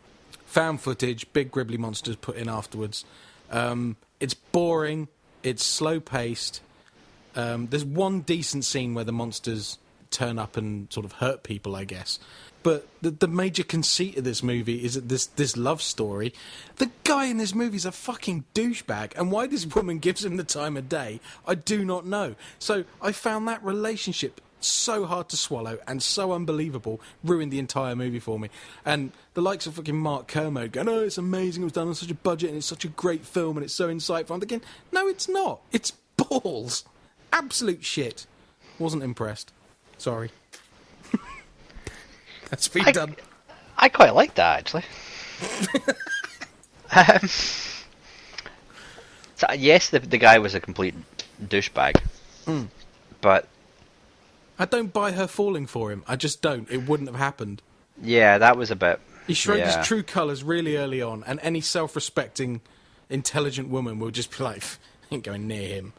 Found footage, big gribbly monsters put in afterwards. It's boring, it's slow-paced. There's one decent scene where the monsters turn up and sort of hurt people, I guess. But the major conceit of this movie is that this love story, the guy in this movie is a fucking douchebag, and why this woman gives him the time of day, I do not know. So I found that relationship so hard to swallow and so unbelievable, ruined the entire movie for me. And the likes of fucking Mark Kermode going, oh, it's amazing, it was done on such a budget, and it's such a great film, and it's so insightful. I'm thinking, no, it's not. It's balls. Absolute shit. Wasn't impressed. Sorry. That's been done. I quite like that, actually. So, yes, the guy was a complete douchebag, but I don't buy her falling for him. I just don't. It wouldn't have happened. yeah, that was a bit. He showed yeah. his true colours really early on, and any self-respecting, intelligent woman will just be like, ain't going near him.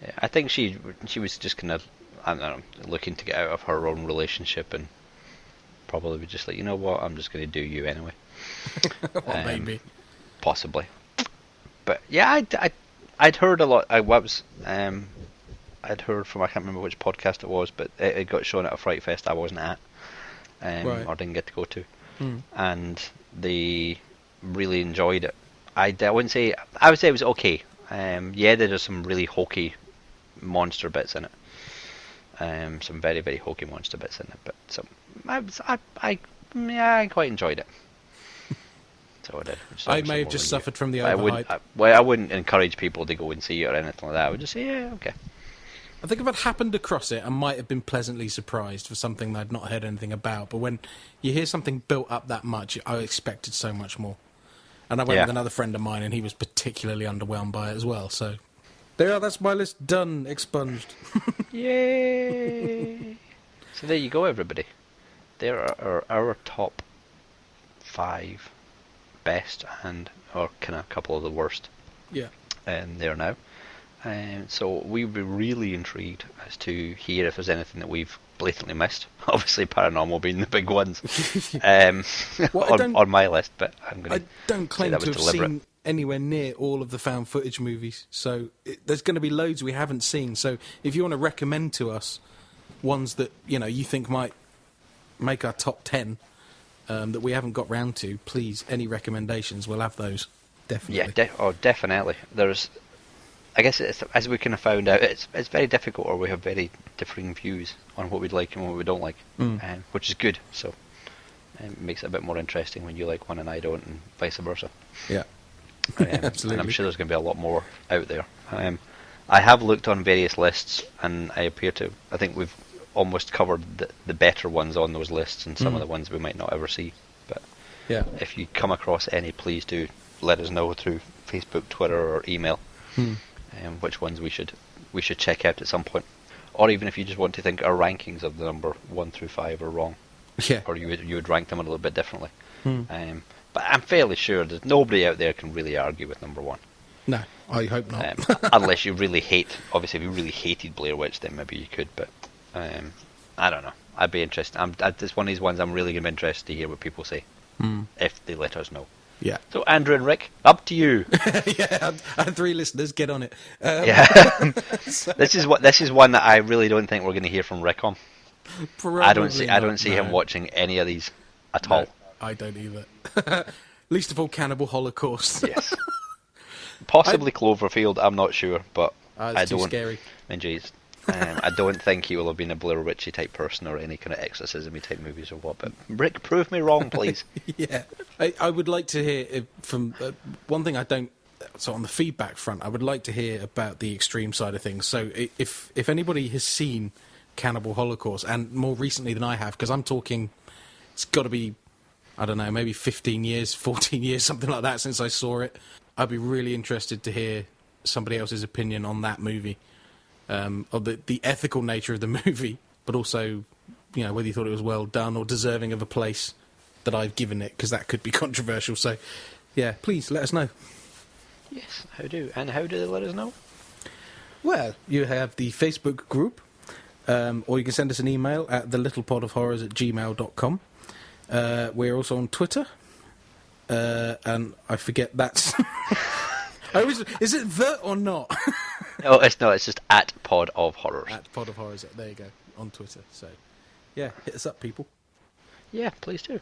Yeah, I think she was just kind of, I don't know, looking to get out of her own relationship and probably was just like, you know what, I'm just going to do you anyway. Well, maybe. Possibly. But yeah, I'd heard a lot. I'd heard from, I can't remember which podcast it was, but it got shown at a Fright Fest I wasn't at, Right. or didn't get to go to, and they really enjoyed it. I would say it was okay. Yeah, there's some really hokey monster bits in it. Some very, very hokey monster bits in it, but I quite enjoyed it. So I did. I may have just suffered from the overhype. I wouldn't encourage people to go and see it or anything like that. I would just say, yeah, okay. I think if I'd happened across it, I might have been pleasantly surprised for something that I'd not heard anything about. But when you hear something built up that much, I expected so much more. And I went with another friend of mine, and he was particularly underwhelmed by it as well. So there, that's my list done, expunged. Yay! So there you go, everybody. There are our top 5 best and or kind of a couple of the worst. Yeah. And there now. So we'd be really intrigued as to hear if there's anything that we've blatantly missed. Obviously, paranormal being the big ones on my list, but I'm going to. I don't claim to have seen anywhere near all of the found footage movies, so there's going to be loads we haven't seen. So if you want to recommend to us ones that you think might make our top 10 that we haven't got round to, please, any recommendations, we'll have those. Definitely. Yeah, definitely. There's, I guess, as we kind of found out, it's very difficult, or we have very differing views on what we'd like and what we don't like, which is good. So it makes it a bit more interesting when you like one and I don't, and vice versa. Yeah, absolutely. And I'm sure there's going to be a lot more out there. I have looked on various lists, and I think we've almost covered the better ones on those lists, and some of the ones we might not ever see. But yeah, if you come across any, please do let us know through Facebook, Twitter, or email. Which ones we should check out at some point, or even if you just want to think our rankings of the number 1 through 5 are wrong, or you would rank them a little bit differently. But I'm fairly sure that nobody out there can really argue with number 1. No, I hope not. Unless you really hate, obviously, if you really hated Blair Witch, then maybe you could. But I don't know. I'd be interested. It's one of these ones I'm really going to be interested to hear what people say, if they let us know. Yeah. So Andrew and Rick, up to you. Yeah, I had 3 listeners. Get on it. Yeah. This is one that I really don't think we're going to hear from Rick on. I don't see him watching any of these at all. I don't either. Least of all, Cannibal Holocaust. Yes. Possibly Cloverfield. I'm not sure, but I too don't. scary. And geez, I don't think he will have been a Blair Witchy type person or any kind of exorcism-y type movies or what. But Rick, prove me wrong, please. Yeah, I would like to hear from one thing I don't. So on the feedback front, I would like to hear about the extreme side of things. So if anybody has seen Cannibal Holocaust, and more recently than I have, because I'm talking, it's got to be, I don't know, maybe 15 years, 14 years, something like that since I saw it. I'd be really interested to hear somebody else's opinion on that movie, of the ethical nature of the movie, but also, whether you thought it was well done or deserving of a place that I've given it, because that could be controversial. So, yeah, please let us know. Yes, how do? And how do they let us know? Well, you have the Facebook group, or you can send us an email at thelittlepodofhorrors@gmail.com. We're also on Twitter, and I forget that's... is it the or not? No, it's not. It's just at Pod of Horrors. At Pod of Horrors. There you go, on Twitter. So, yeah, hit us up, people. Yeah, please do.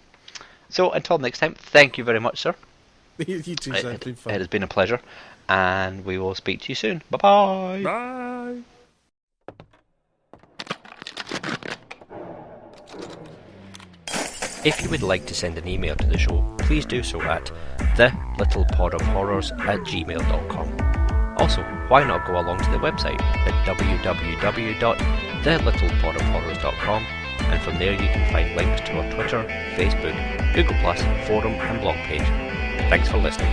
So, until next time, thank you very much, sir. You too, sir. It's been fun. It has been a pleasure, and we will speak to you soon. Bye-bye. Bye. If you would like to send an email to the show, please do so at thelittlepodofhorrors@gmail.com. Also, why not go along to the website at www.thelittlepodofhorrors.com, and from there you can find links to our Twitter, Facebook, Google+, forum and blog page. Thanks for listening.